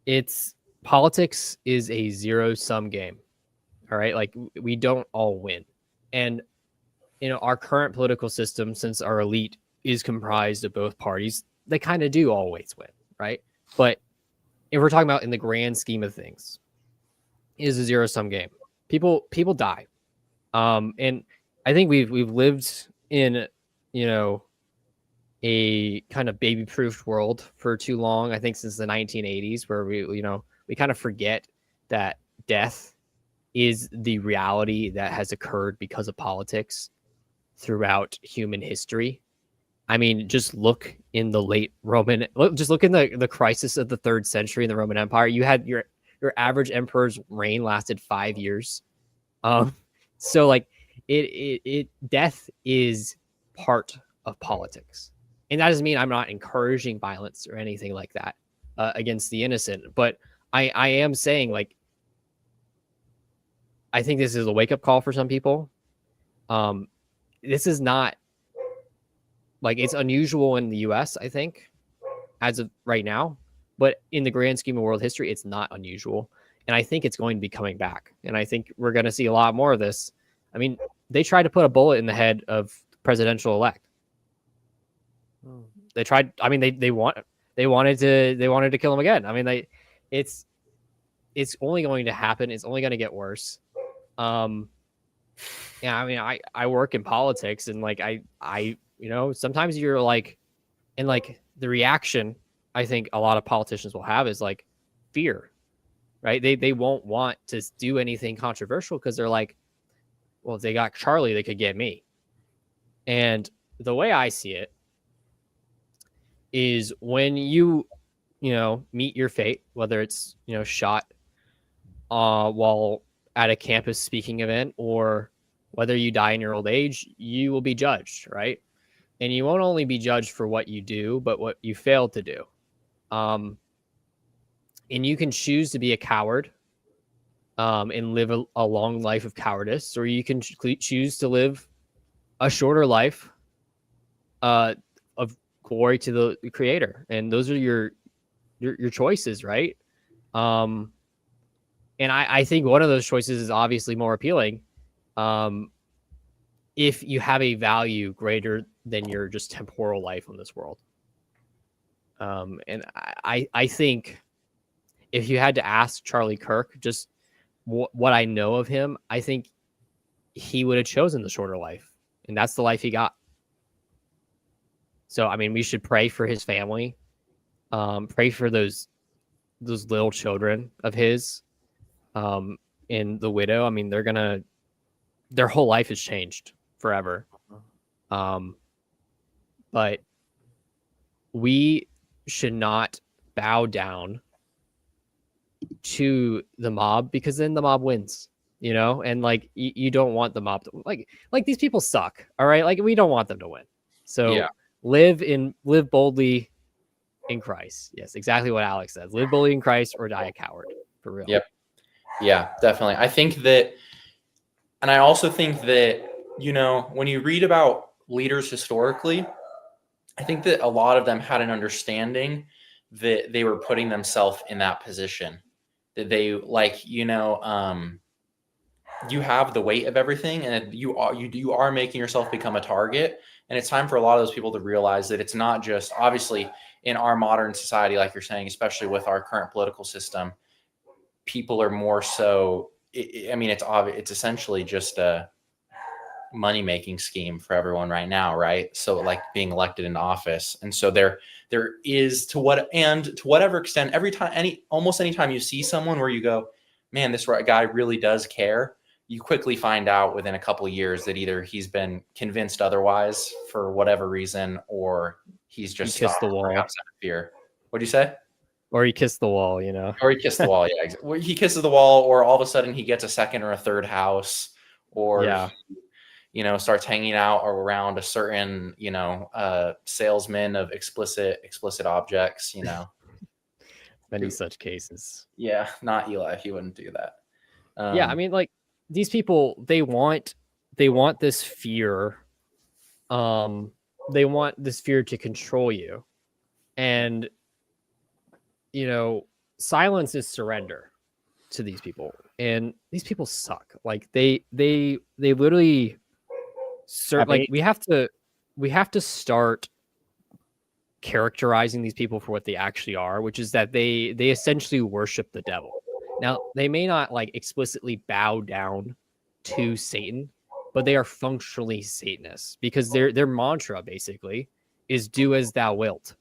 it's politics is a zero-sum game. All right. Like we don't all win. And, our current political system, since our elite is comprised of both parties, they kind of do always win. Right. But if we're talking about in the grand scheme of things, it is a zero sum game. People die. And I think we've lived in, a kind of baby proofed world for too long. I think since the 1980s, where we kind of forget that death is the reality that has occurred because of politics throughout human history. I mean, just look in the late Roman, just look in the crisis of the 3rd century in the Roman Empire. You had your average emperor's reign lasted 5 years. So like death is part of politics. And that doesn't mean I'm not encouraging violence or anything like that against the innocent. But I am saying, like, I think this is a wake-up call for some people. This is not, like, it's unusual in the US, I think, as of right now. But in the grand scheme of world history, it's not unusual. And I think it's going to be coming back. And I think we're going to see a lot more of this. I mean, they tried to put a bullet in the head of presidential elect. They tried. I mean, they wanted to kill him again. I mean, it's only going to happen. It's only going to get worse. Yeah. I mean, I work in politics, and like I sometimes you're like, and like the reaction I think a lot of politicians will have is like fear, right? They won't want to do anything controversial because they're like, well, if they got Charlie, they could get me. And the way I see it is when you meet your fate, whether it's, shot while at a campus speaking event, or whether you die in your old age, you will be judged, right? And you won't only be judged for what you do, but what you failed to do. And you can choose to be a coward and live a long life of cowardice, or you can choose to live a shorter life of glory to the creator. And those are your choices, right? And I think one of those choices is obviously more appealing if you have a value greater than your just temporal life on this world. And I think if you had to ask Charlie Kirk just what I know of him, I think he would have chosen the shorter life, and that's the life he got. So, I mean, we should pray for his family, pray for those little children of his, and the widow. I mean, their whole life has changed forever. But we should not bow down to the mob, because then the mob wins, and like you don't want the mob to, like these people suck. All right. Like, we don't want them to win. So yeah. Live boldly in Christ. Yes, exactly what Alex says. Live boldly in Christ or die a coward, for real. Yep. Yeah, definitely. I think that, and I also think that, when you read about leaders historically, I think that a lot of them had an understanding that they were putting themselves in that position, that they you have the weight of everything, and you are making yourself become a target. And it's time for a lot of those people to realize that it's not just, obviously, in our modern society, like you're saying, especially with our current political system, people are more so, it's essentially just a money-making scheme for everyone right now, right? So like being elected into office. And so there is, to whatever extent, almost anytime you see someone where you go, man, this guy really does care, you quickly find out within a couple of years that either he's been convinced otherwise for whatever reason, or he's just kissed the wall. Out of fear. What'd you say? Or he kissed the wall, Or he kissed the wall, yeah. Exactly. He kisses the wall, or all of a sudden he gets a second or a third house, or starts hanging out or around a certain, salesman of explicit objects, Many such cases. Yeah, not Eli. He wouldn't do that. Yeah, I mean, like, these people, they want this fear. They want this fear to control you. And, silence is surrender. to these people, and these people suck. Like they literally like we have to start characterizing these people for what they actually are, which is that they essentially worship the devil. Now, they may not like explicitly bow down to Satan, but they are functionally Satanists because their mantra basically is "do as thou wilt,"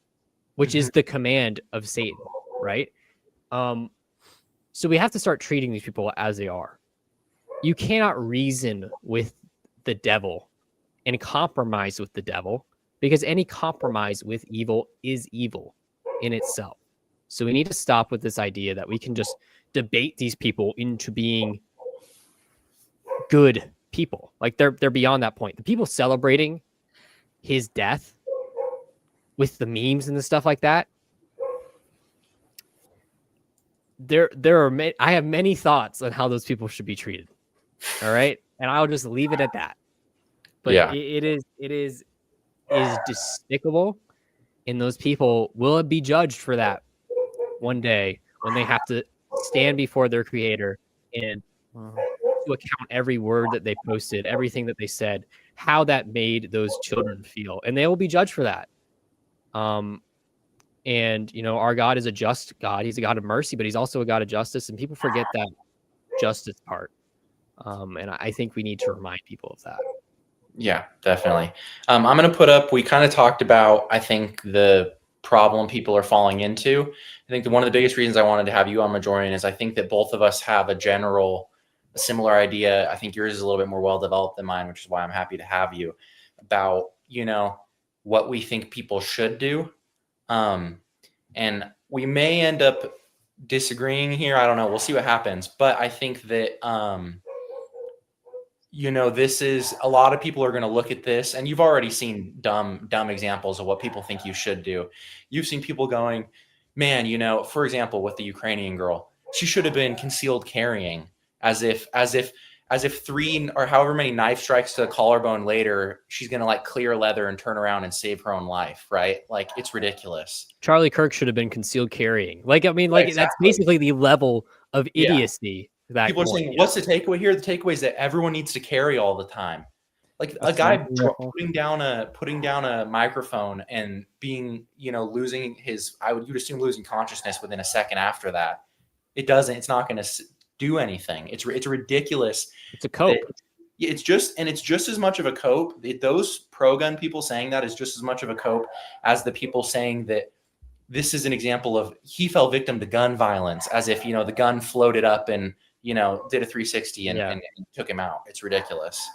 which is the command of Satan, right? So we have to start treating these people as they are. You cannot reason with the devil and compromise with the devil, because any compromise with evil is evil in itself. So we need to stop with this idea that we can just debate these people into being good people. Like they're beyond that point. The people celebrating his death with the memes and the stuff like that, I have many thoughts on how those people should be treated. All right, and I'll just leave it at that. But Yeah. it is despicable, and those people will be judged for that one day when they have to stand before their creator and to account every word that they posted, everything that they said, how that made those children feel, and they will be judged for that. And you know, our God is a just God. He's a God of mercy, but he's also a God of justice, and people forget that justice part. And I think we need to remind people of that. Yeah, definitely. I'm going to put up, we kind of talked about, I think, the problem people are falling into. I think one of the biggest reasons I wanted to have you on, Majorian, is I think that both of us have a similar idea. I think yours is a little bit more well-developed than mine, which is why I'm happy to have you, about, you know, what we think people should do. And we may end up disagreeing here. I don't know. We'll see what happens. But I think that, you know, this is, a lot of people are going to look at this, and you've already seen dumb examples of what people think you should do. You've seen people going, man, you know, for example, with the Ukrainian girl, she should have been concealed carrying, as if 3 or however many knife strikes to the collarbone later, she's going to like clear leather and turn around and save her own life. Right. Like, it's ridiculous. Charlie Kirk should have been concealed carrying. Like, I mean, like, exactly. That's basically the level of idiocy. That people are saying, what's the takeaway here? The takeaway is that everyone needs to carry all the time. Like, a guy putting down a microphone and being, you know, losing his, you'd assume losing consciousness within a second after that. It's not going to do anything. It's ridiculous. It's a cope. It's just as much of a cope. Those pro-gun people saying that is just as much of a cope as the people saying that this is an example of he fell victim to gun violence, as if, you know, the gun floated up and, you know, did a 360 and took him out. It's ridiculous.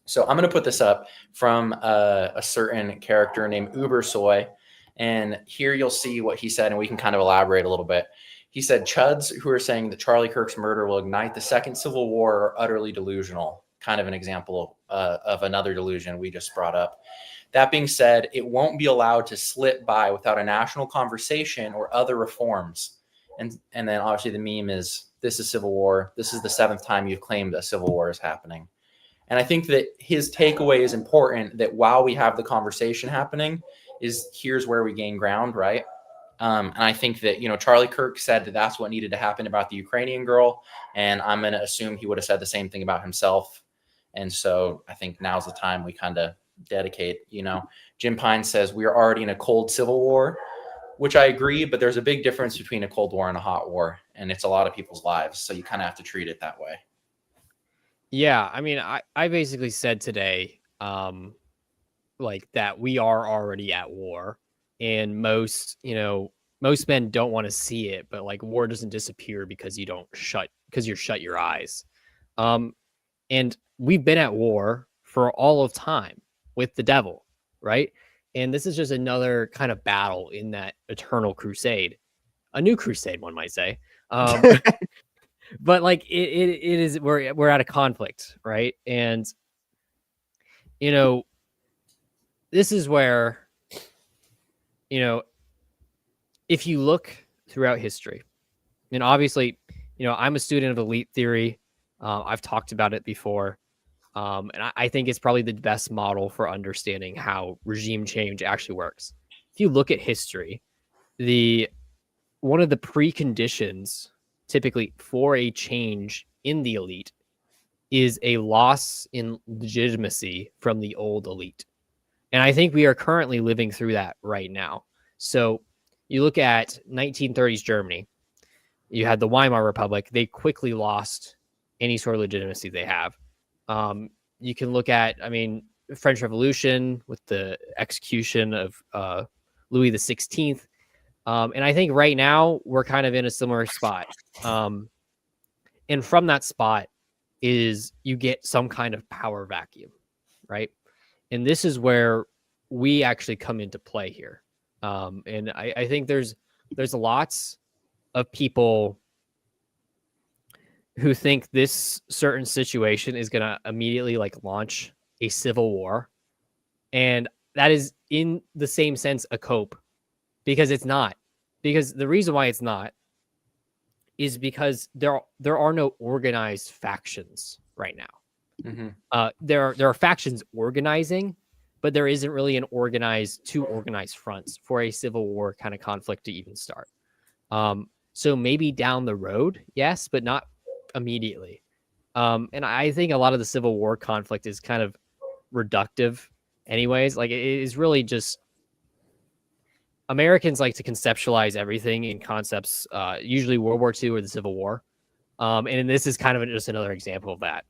So I'm going to put this up from a certain character named Ubersoy. And here you'll see what he said, and we can kind of elaborate a little bit. He said, chuds who are saying that Charlie Kirk's murder will ignite the second Civil War are utterly delusional. Kind of an example of another delusion we just brought up. That being said, it won't be allowed to slip by without a national conversation or other reforms. And then obviously the meme is, this is Civil War. This is the 7th time you've claimed a Civil War is happening. And I think that his takeaway is important, that while we have the conversation happening, is here's where we gain ground, right? And I think that, you know, Charlie Kirk said that that's what needed to happen about the Ukrainian girl. And I'm going to assume he would have said the same thing about himself. And so I think now's the time we kind of dedicate, you know. Jim Pine says we are already in a cold Civil War, which I agree, but there's a big difference between a Cold War and a hot war, and it's a lot of people's lives. So you kind of have to treat it that way. Yeah. I mean, I basically said today, like that we are already at war, and most men don't want to see it, but like war doesn't disappear because you shut your eyes. And we've been at war for all of time with the devil, right? And this is just another kind of battle in that eternal crusade, a new crusade, one might say. But like it is, we're at a conflict, right? And you know, this is where, you know, if you look throughout history, and obviously, you know, I'm a student of elite theory. I've talked about it before. And I think it's probably the best model for understanding how regime change actually works. If you look at history, one of the preconditions typically for a change in the elite is a loss in legitimacy from the old elite. And I think we are currently living through that right now. So you look at 1930s Germany, you had the Weimar Republic. They quickly lost any sort of legitimacy they have. You can look at, I mean, French Revolution with the execution of Louis the 16th. And I think right now we're kind of in a similar spot. And from that spot is you get some kind of power vacuum, right? And this is where we actually come into play here. And I think there's lots of people who think this certain situation is going to immediately like launch a civil war. And that is in the same sense a cope, because it's not. Because the reason why it's not is because there are no organized factions right now. Mm-hmm. There are factions organizing, but there isn't really two organized fronts for a civil war kind of conflict to even start. So maybe down the road, yes, but not immediately. And I think a lot of the Civil War conflict is kind of reductive anyways. Like, it is really just Americans like to conceptualize everything in concepts, usually World War II or the Civil War. And this is kind of just another example of that.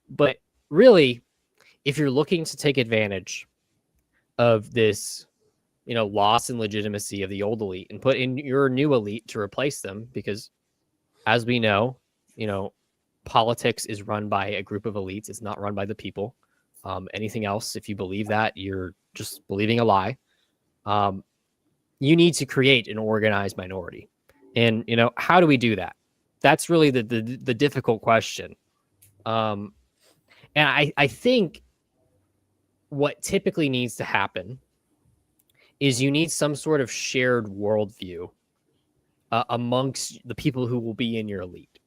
But really, if you're looking to take advantage of this, loss in legitimacy of the old elite and put in your new elite to replace them, because as we know, politics is run by a group of elites. It's not run by the people. Anything else, if you believe that, you're just believing a lie. You need to create an organized minority. And, how do we do that? That's really the difficult question. And I think what typically needs to happen is you need some sort of shared worldview amongst the people who will be in your elite.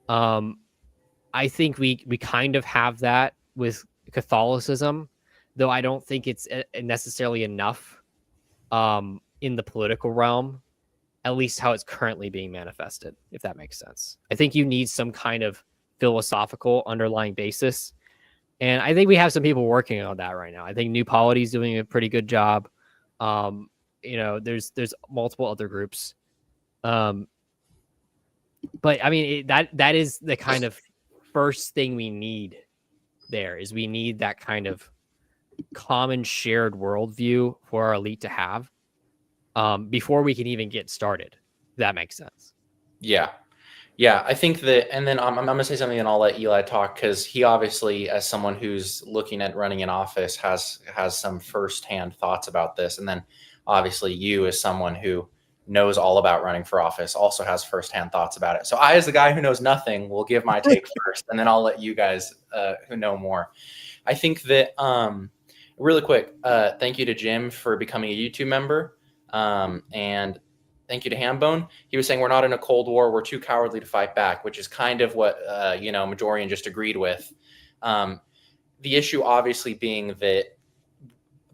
I think we kind of have that with Catholicism, though I don't think it's necessarily enough in the political realm, at least how it's currently being manifested, if that makes sense. I think you need some kind of philosophical underlying basis. And I think we have some people working on that right now. I think New Polity is doing a pretty good job. There's multiple other groups. But I mean, that is the kind of first thing we need there, is we need that kind of common shared worldview for our elite to have before we can even get started. If that makes sense. Yeah, I think that, and then I'm going to say something and I'll let Eli talk, because he obviously, as someone who's looking at running an office, has some firsthand thoughts about this. And then obviously you, as someone who knows all about running for office, also has firsthand thoughts about it. So I, as the guy who knows nothing, will give my take first, and then I'll let you guys who know more. I think that really quick, thank you to Jim for becoming a YouTube member. And thank you to Hambone. He was saying we're not in a Cold War. We're too cowardly to fight back, which is kind of what, Majorian just agreed with. The issue obviously being that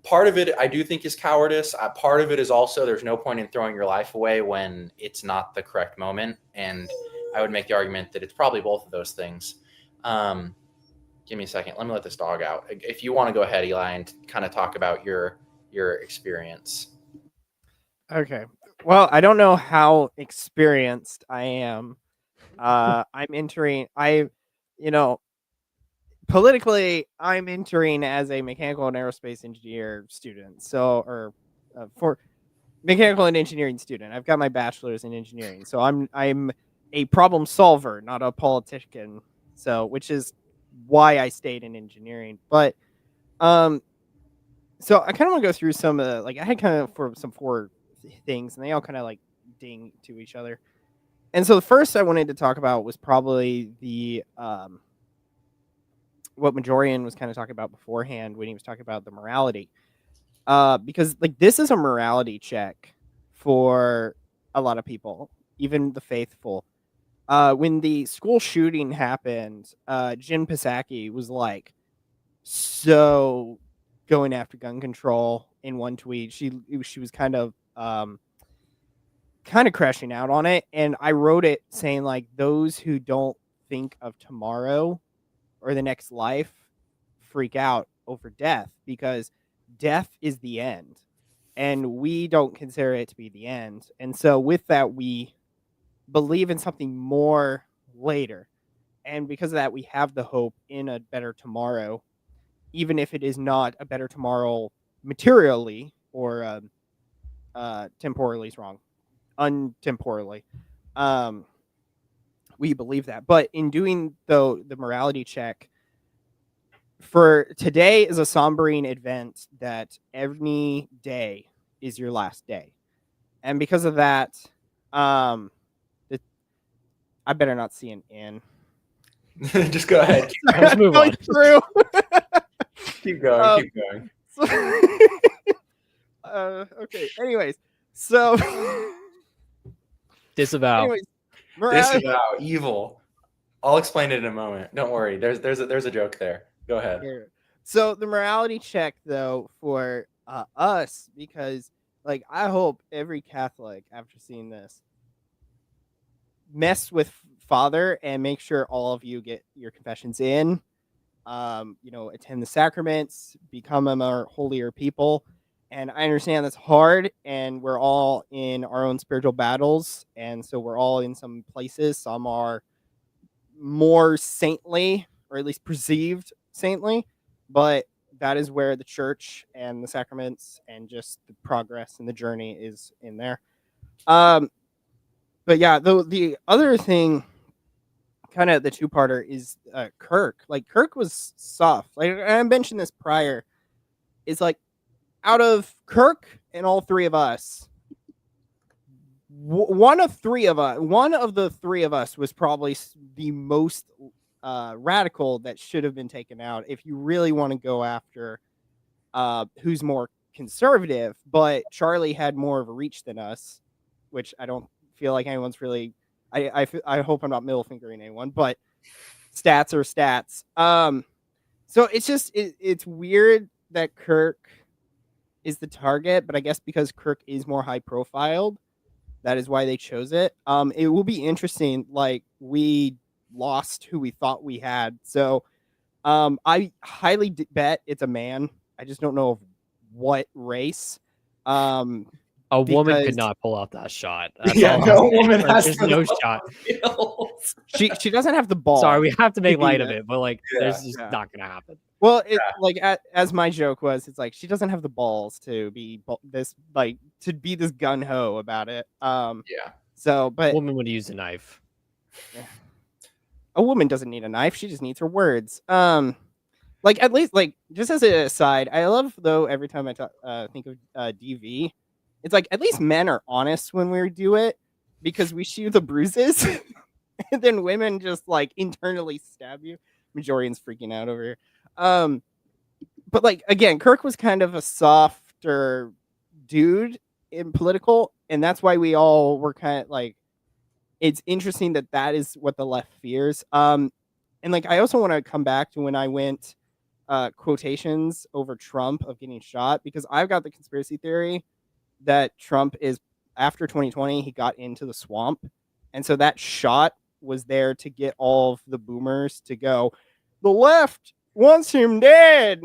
part of it, I do think, is cowardice. Part of it is also there's no point in throwing your life away when it's not the correct moment. And I would make the argument that it's probably both of those things. Give me a second. Let me let this dog out. If you want to go ahead, Eli, and kind of talk about your experience. Okay. Well, I don't know how experienced I am. I'm entering. Politically, I'm entering as a mechanical and aerospace engineer student. For mechanical and engineering student, I've got my bachelor's in engineering. So I'm a problem solver, not a politician. So, which is why I stayed in engineering. But, so I kind of want to go through some of I had kind of four things, and they all kind of like ding to each other. And so the first I wanted to talk about was probably the what Majorian was kind of talking about beforehand when he was talking about the morality, because this is a morality check for a lot of people, even the faithful. When the school shooting happened, Jen Psaki was so going after gun control in one tweet. She was kind of kind of crashing out on it, and I wrote it saying like those who don't think of tomorrow or the next life freak out over death, because death is the end and we don't consider it to be the end. And so with that, we believe in something more later. And because of that, we have the hope in a better tomorrow, even if it is not a better tomorrow materially or temporally is wrong, untemporally. We believe that. But in doing the morality check, for today is a sombering event that every day is your last day. And because of that, I better not see an in. Just go ahead. Let's move on. True. Keep going. Keep going. Okay. Anyways, so Disavow. anyways, morality, Disavow evil. I'll explain it in a moment. Don't worry. There's a joke there. Go ahead. So the morality check, though, for us, because like I hope every Catholic after seeing this mess with Father and make sure all of you get your confessions in. Attend the sacraments, become a more holier people. And I understand that's hard, and we're all in our own spiritual battles, and so we're all in some places. Some are more saintly, or at least perceived saintly, but that is where the church and the sacraments and just the progress and the journey is in there. But yeah, the other thing, kind of the two-parter, is Kirk. Like, Kirk was soft. Like, I mentioned this prior. It's like, out of Kirk and all three of us, one of the three of us was probably the most radical that should have been taken out if you really want to go after who's more conservative. But Charlie had more of a reach than us, which I don't feel like anyone's really. I hope I'm not middle fingering anyone, but stats are stats. So it's just it's weird that Kirk is the target, but I guess because Kirk is more high profiled, that is why they chose it. It will be interesting. Like, we lost who we thought we had, so I highly bet it's a man. I just don't know of what race. A woman could not pull out that shot. That's Yeah, all no I'm saying. woman Like, has there's to no know shot. skills. She doesn't have the ball. Sorry, we have to make light of Yeah. it, but like, Yeah. there's just Yeah. not gonna happen. Well, it like as my joke was, it's like she doesn't have the balls to be this gun ho about it. Yeah. So, but Woman would use a knife. a woman doesn't need a knife; she just needs her words. Like, at least, like, just as an aside, I love, though, every time I think of DV, it's like at least men are honest when we do it, because we shoot the bruises, and then women just like internally stab you. Majorian's freaking out over here. But like, again, Kirk was kind of a softer dude in political, and that's why we all were kind of like, it's interesting that is what the left fears. And like, I also want to come back to when I went quotations over Trump of getting shot, because I've got the conspiracy theory that Trump is, after 2020, he got into the swamp, and so that shot was there to get all of the boomers to go, the left wants him dead,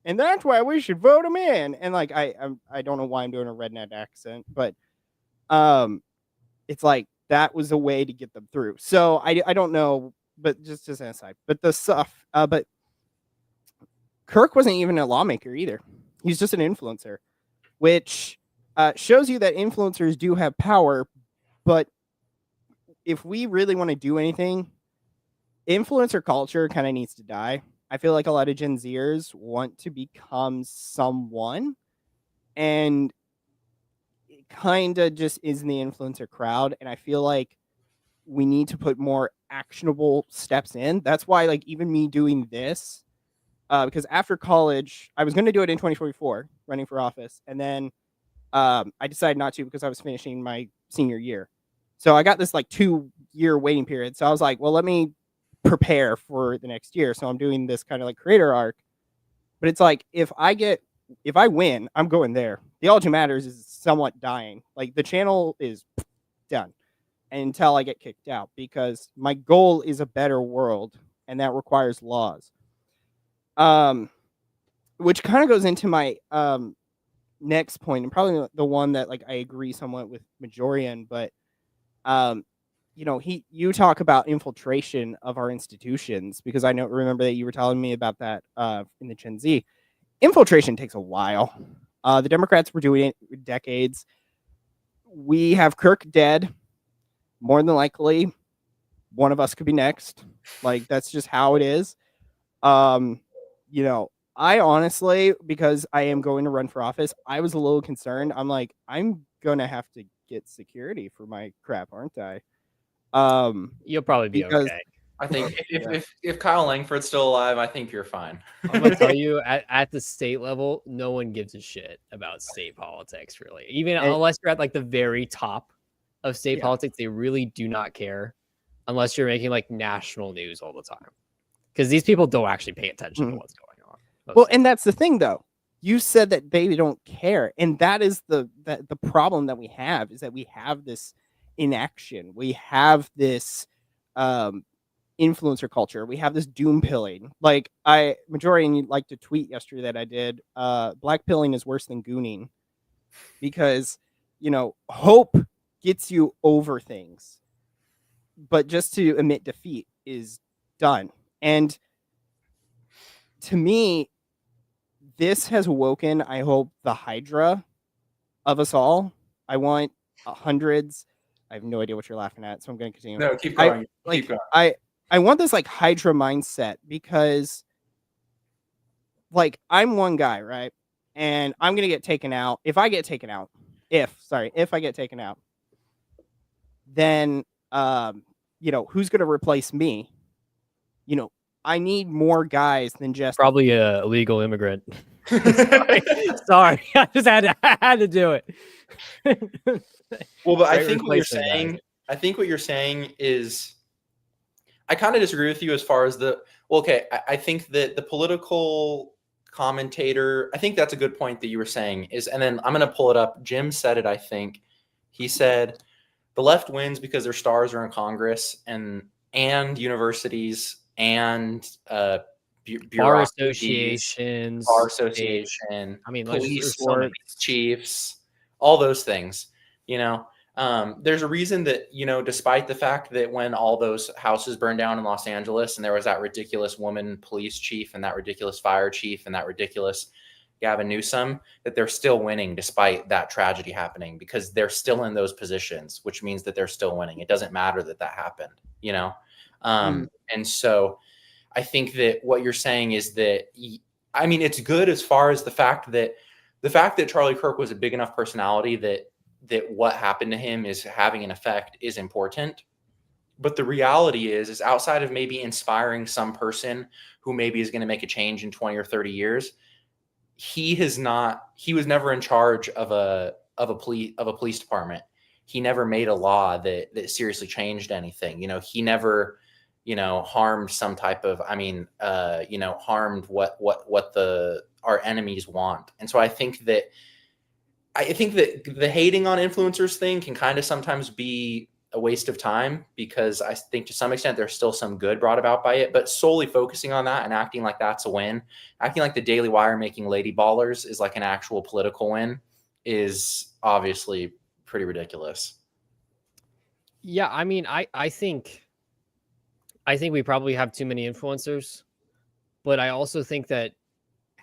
and that's why we should vote him in. And like, I don't know why I'm doing a redneck accent, but it's like that was a way to get them through. So I don't know, but just an aside. But the stuff, but Kirk wasn't even a lawmaker either. He's just an influencer, which shows you that influencers do have power. But if we really want to do anything, influencer culture kind of needs to die. I feel like a lot of Gen Zers want to become someone, and it kind of just is in the influencer crowd. And I feel like we need to put more actionable steps in. That's why, like, even me doing this, because after college, I was going to do it in 2024, running for office. And then I decided not to because I was finishing my senior year. So I got this like 2-year waiting period. So I was like, well, let me prepare for the next year. So I'm doing this kind of like creator arc. But it's like, if I win, I'm going there. The All That Matters is somewhat dying. Like, the channel is done until I get kicked out, because my goal is a better world, and that requires laws. Which kind of goes into my next point, and probably the one that like I agree somewhat with Majorian, but you talk about infiltration of our institutions, because I remember that you were telling me about that in the Gen Z. Infiltration takes a while. The Democrats were doing it for decades. We have Kirk dead. More than likely, one of us could be next. Like, that's just how it is. I honestly, because I am going to run for office, I was a little concerned. I'm like, I'm gonna have to get security for my crap, aren't I? You'll probably be because okay. I think if Kyle Langford's still alive, I think you're fine. I'm gonna tell you, at the state level, no one gives a shit about state politics, really. Even unless you're at like the very top of state politics, they really do not care, unless you're making like national news all the time, because these people don't actually pay attention to what's going on. Well, and that's the thing, though. You said that they don't care, and that is the problem that we have, is that we have this inaction. We have this influencer culture. We have this doom pilling. Like Majorian like to tweet yesterday that I did. Black pilling is worse than gooning, because hope gets you over things, but just to admit defeat is done. And to me, this has awoken, I hope, the Hydra of us all. I want hundreds. I have no idea what you're laughing at, so I'm going to continue. No, keep going. Keep going. I want this like Hydra mindset, because like I'm one guy, right? And I'm going to get taken out. If I get taken out, if I get taken out, then who's going to replace me? I need more guys than just probably a illegal immigrant. Sorry. I just had to do it. Well, but I think what you're saying is, I kind of disagree with you as far as I think that the political commentator, I think that's a good point that you were saying is, and then I'm going to pull it up. Jim said it, I think. He said the left wins because their stars are in Congress and universities and bar associations, I mean, police chiefs, all those things. There's a reason that, despite the fact that when all those houses burned down in Los Angeles and there was that ridiculous woman police chief and that ridiculous fire chief and that ridiculous Gavin Newsom, that they're still winning despite that tragedy happening, because they're still in those positions, which means that they're still winning. It doesn't matter that happened, And so I think that what you're saying is that, I mean, it's good as far as the fact that Charlie Kirk was a big enough personality that what happened to him is having an effect is important. But the reality is outside of maybe inspiring some person who maybe is going to make a change in 20 or 30 years, he was never in charge of a police department. He never made a law that seriously changed anything. He never, harmed some type of, harmed what our enemies want. And so I think that the hating on influencers thing can kind of sometimes be a waste of time, because I think to some extent there's still some good brought about by it, but solely focusing on that and acting like that's a win, acting like the Daily Wire making Lady Ballers is like an actual political win, is obviously pretty ridiculous. Yeah, I mean, I think we probably have too many influencers, but I also think that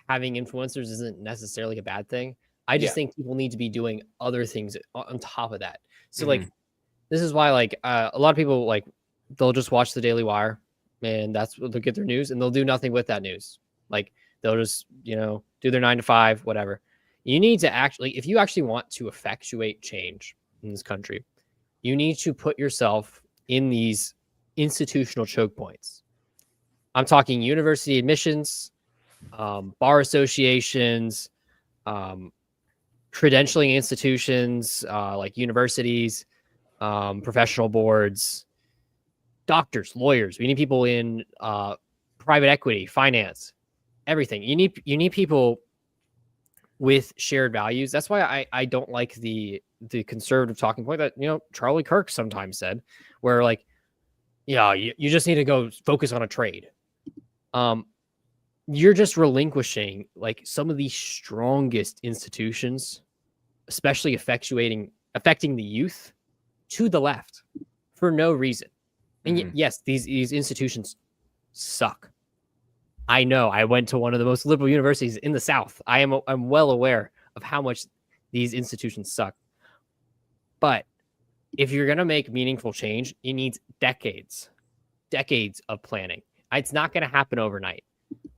having influencers isn't necessarily a bad thing. I just think people need to be doing other things on top of that. So like, this is why like a lot of people, like, they'll just watch the Daily Wire and that's what they'll get their news, and they'll do nothing with that news. Like, they'll just, do their 9 to 5, whatever. You need to actually, if you actually want to effectuate change in this country, you need to put yourself in these institutional choke points. I'm talking university admissions, bar associations, credentialing institutions, like universities, professional boards, doctors, lawyers. We need people in private equity, finance, everything. You need people with shared values. That's why I don't like the the conservative talking point that, you know, Charlie Kirk sometimes said, where like, yeah, you just need to go focus on a trade. You're just relinquishing like some of the strongest institutions, especially affecting the youth, to the left for no reason. And yes, these institutions suck. I know. I went to one of the most liberal universities in the South. I'm well aware of how much these institutions suck. But if you're going to make meaningful change, it needs decades of planning. It's not going to happen overnight.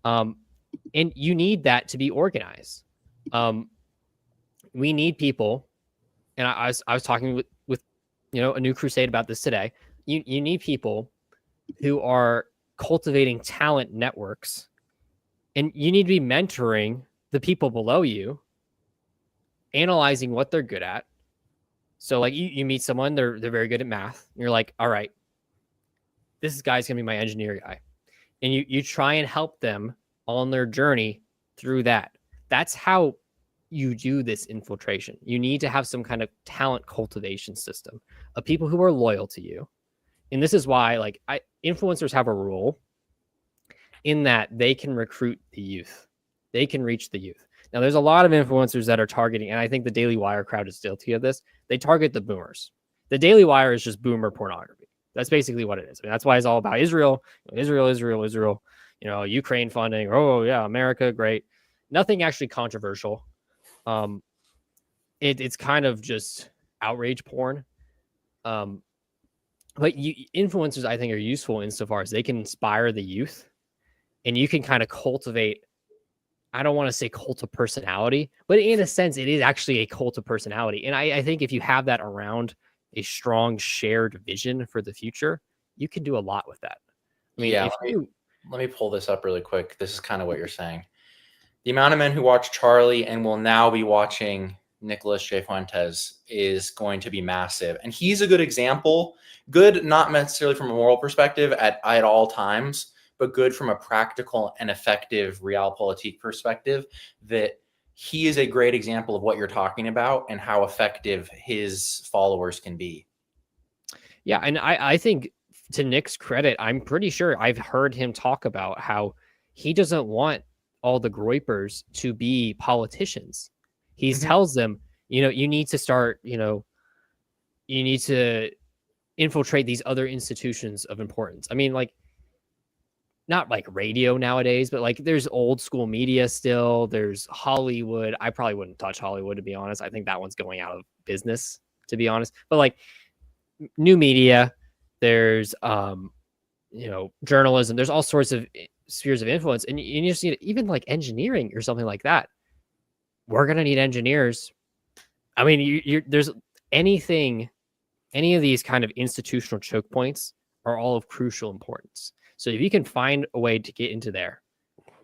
And you need that to be organized. We need people, and I was talking with you know, a New Crusade about this today. You need people who are cultivating talent networks, and you need to be mentoring the people below you, analyzing what they're good at. So like you meet someone, they're very good at math, and you're like, all right, this guy's gonna be my engineer guy. And you try and help them on their journey through that. That's how you do this infiltration. You need to have some kind of talent cultivation system of people who are loyal to you. And this is why like influencers have a rule in that they can recruit the youth. They can reach the youth. Now there's a lot of influencers that are targeting, and I think the Daily Wire crowd is guilty of this. They target the boomers. The Daily Wire is just boomer pornography. That's basically what it is. I mean, that's why it's all about Israel, Israel, you know, Ukraine funding. Oh yeah, America, great. Nothing actually controversial. It's kind of just outrage porn. But influencers, I think, are useful insofar as they can inspire the youth, and you can kind of cultivate. I don't want to say cult of personality, but in a sense, it is actually a cult of personality. And I think if you have that around a strong shared vision for the future, you can do a lot with that. I mean, yeah, let me pull this up really quick. This is kind of what you're saying. The amount of men who watch Charlie and will now be watching Nicholas J. Fuentes is going to be massive. And he's a good example. Good, not necessarily from a moral perspective at all times, but good from a practical and effective realpolitik perspective, that he is a great example of what you're talking about and how effective his followers can be. Yeah, and I think, to Nick's credit, I'm pretty sure I've heard him talk about how he doesn't want all the groypers to be politicians. He tells them, you know, you need to start, you know, you need to infiltrate these other institutions of importance. I mean, like, not like radio nowadays, but like there's old school media still. There's Hollywood. I probably wouldn't touch Hollywood, to be honest. I think that one's going out of business, to be honest. But like new media, there's you know, journalism. There's all sorts of spheres of influence, and you just need even like engineering or something like that. We're gonna need engineers. I mean, there's any of these kind of institutional choke points are all of crucial importance. So if you can find a way to get into there,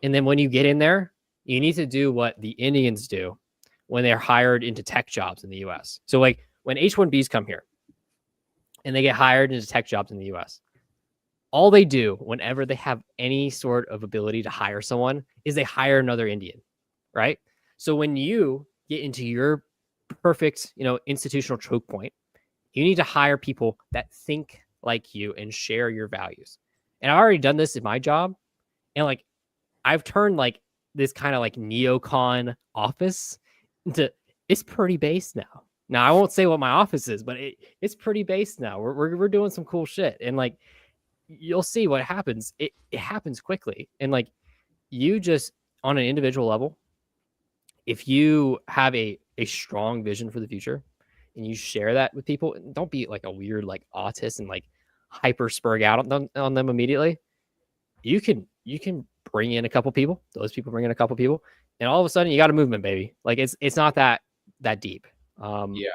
and then when you get in there, you need to do what the Indians do when they're hired into tech jobs in the US. So like when H-1Bs come here and they get hired into tech jobs in the US, all they do whenever they have any sort of ability to hire someone is they hire another Indian, right? So when you get into your perfect, you know, institutional choke point, you need to hire people that think like you and share your values. And I've already done this in my job. And like, I've turned like this kind of like neocon office into, it's pretty base now. Now, I won't say what my office is, but it's pretty base now. We're doing some cool shit. And like, you'll see what happens. It happens quickly. And like, you just on an individual level, if you have a strong vision for the future and you share that with people, don't be like a weird like autist and like hyper spurg out on them immediately. You can bring in a couple people. Those people bring in a couple people, and all of a sudden you got a movement, baby. Like it's not that deep. Yeah,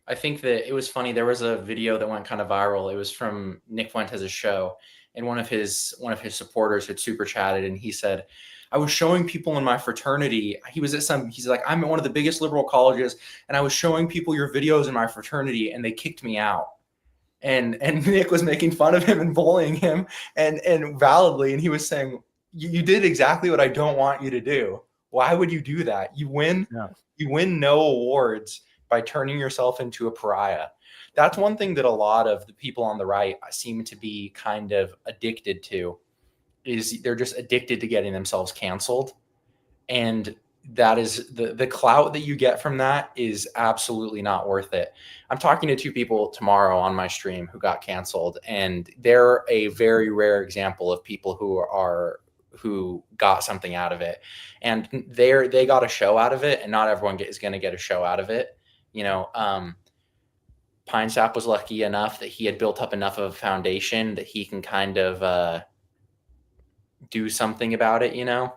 I think that it was funny. There was a video that went kind of viral. It was from Nick Fuentes' show, and one of his supporters had super chatted, and he said, I was showing people in my fraternity. He's like, I'm at one of the biggest liberal colleges, and I was showing people your videos in my fraternity, and they kicked me out. And Nick was making fun of him and bullying him, and validly. And he was saying, you did exactly what I don't want you to do. Why would you do that? You win no awards by turning yourself into a pariah. That's one thing that a lot of the people on the right seem to be kind of addicted to, is they're just addicted to getting themselves canceled. And that is the clout that you get from that is absolutely not worth it. I'm talking to two people tomorrow on my stream who got canceled, and they're a very rare example of people who got something out of it, and they got a show out of it, and not everyone is going to get a show out of it. You know, Pine Sap was lucky enough that he had built up enough of a foundation that he can kind of do something about it, you know?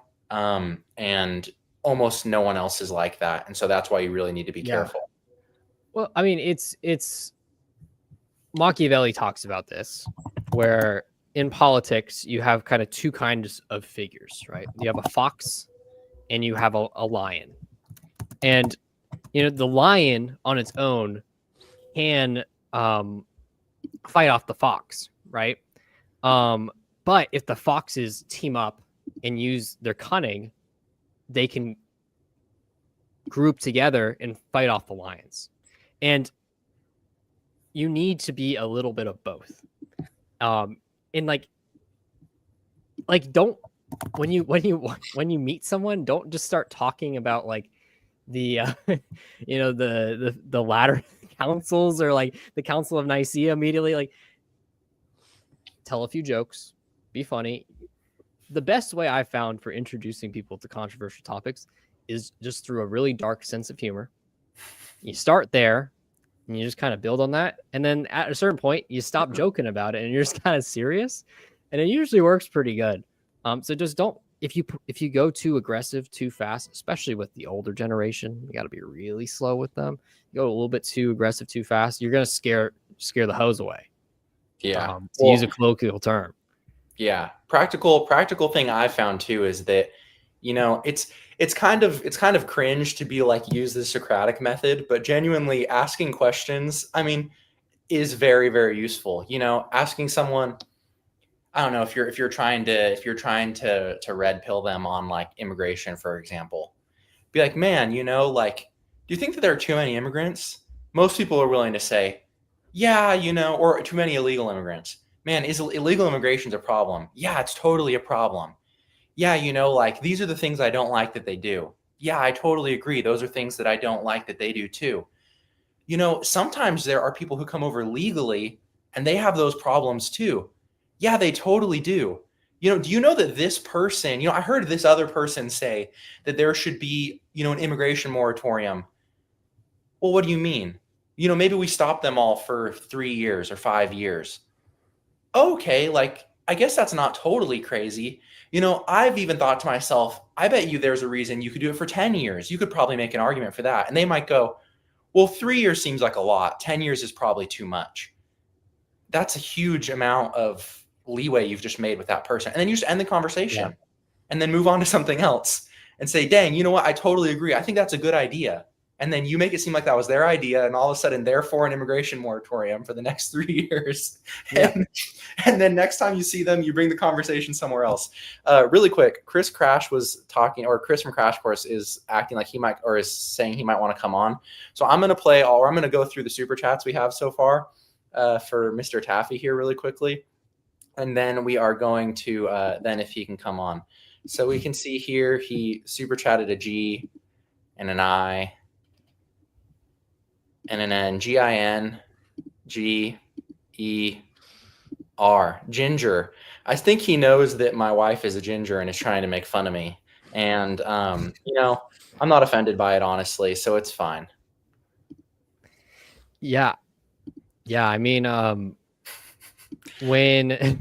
And almost no one else is like that. And so that's why you really need to be careful. Well, I mean, it's Machiavelli talks about this, where in politics, you have kind of two kinds of figures, right? You have a fox and you have a lion. And, you know, the lion on its own can fight off the fox, right? But if the foxes team up and use their cunning, they can group together and fight off the lions. And you need to be a little bit of both. And like don't when you meet someone, don't just start talking about like the you know, the Latter councils or like the Council of Nicaea immediately. Like, tell a few jokes, be funny. The best way I found for introducing people to controversial topics is just through a really dark sense of humor. You start there and you just kind of build on that. And then at a certain point, you stop joking about it and you're just kind of serious. And it usually works pretty good. So just don't, if you go too aggressive, too fast, especially with the older generation, you got to be really slow with them. You go a little bit too aggressive, too fast, you're going to scare the hose away. Yeah. To use a colloquial term. Yeah. Practical thing I found too is that, you know, it's kind of cringe to be like, use the Socratic method, but genuinely asking questions, I mean, is very, very useful. You know, asking someone, I don't know, if you're trying to red pill them on like immigration, for example, be like, man, you know, like, do you think that there are too many immigrants? Most people are willing to say, yeah, you know, or too many illegal immigrants. Man, is illegal immigration a problem? Yeah, it's totally a problem. Yeah, you know, like, these are the things I don't like that they do. Yeah, I totally agree. Those are things that I don't like that they do too. You know, sometimes there are people who come over legally and they have those problems too. Yeah, they totally do. You know, do you know that this person, you know, I heard this other person say that there should be, you know, an immigration moratorium. Well, what do you mean? You know, maybe we stop them all for 3 years or 5 years. Okay, like, I guess that's not totally crazy. You know, I've even thought to myself, I bet you there's a reason you could do it for 10 years. You could probably make an argument for that. And they might go, well, 3 years seems like a lot. 10 years is probably too much. That's a huge amount of leeway you've just made with that person. And then you just end the conversation and then move on to something else and say, dang, you know what? I totally agree. I think that's a good idea. And then you make it seem like that was their idea, and all of a sudden they're for an immigration moratorium for the next 3 years. Yeah. And then next time you see them, you bring the conversation somewhere else. Really quick, Chris Crash was talking, or Chris from Crash Course is acting like he might, or is saying he might want to come on. So I'm going to go through the super chats we have so far for Mr. Taffy here really quickly. And then we are going to, then if he can come on. So we can see here, he super chatted a G and an I and an N, G-I-N-G-E-R, Ginger. I think he knows that my wife is a ginger and is trying to make fun of me. And, you know, I'm not offended by it, honestly, so it's fine. Yeah. Yeah, I mean, when you're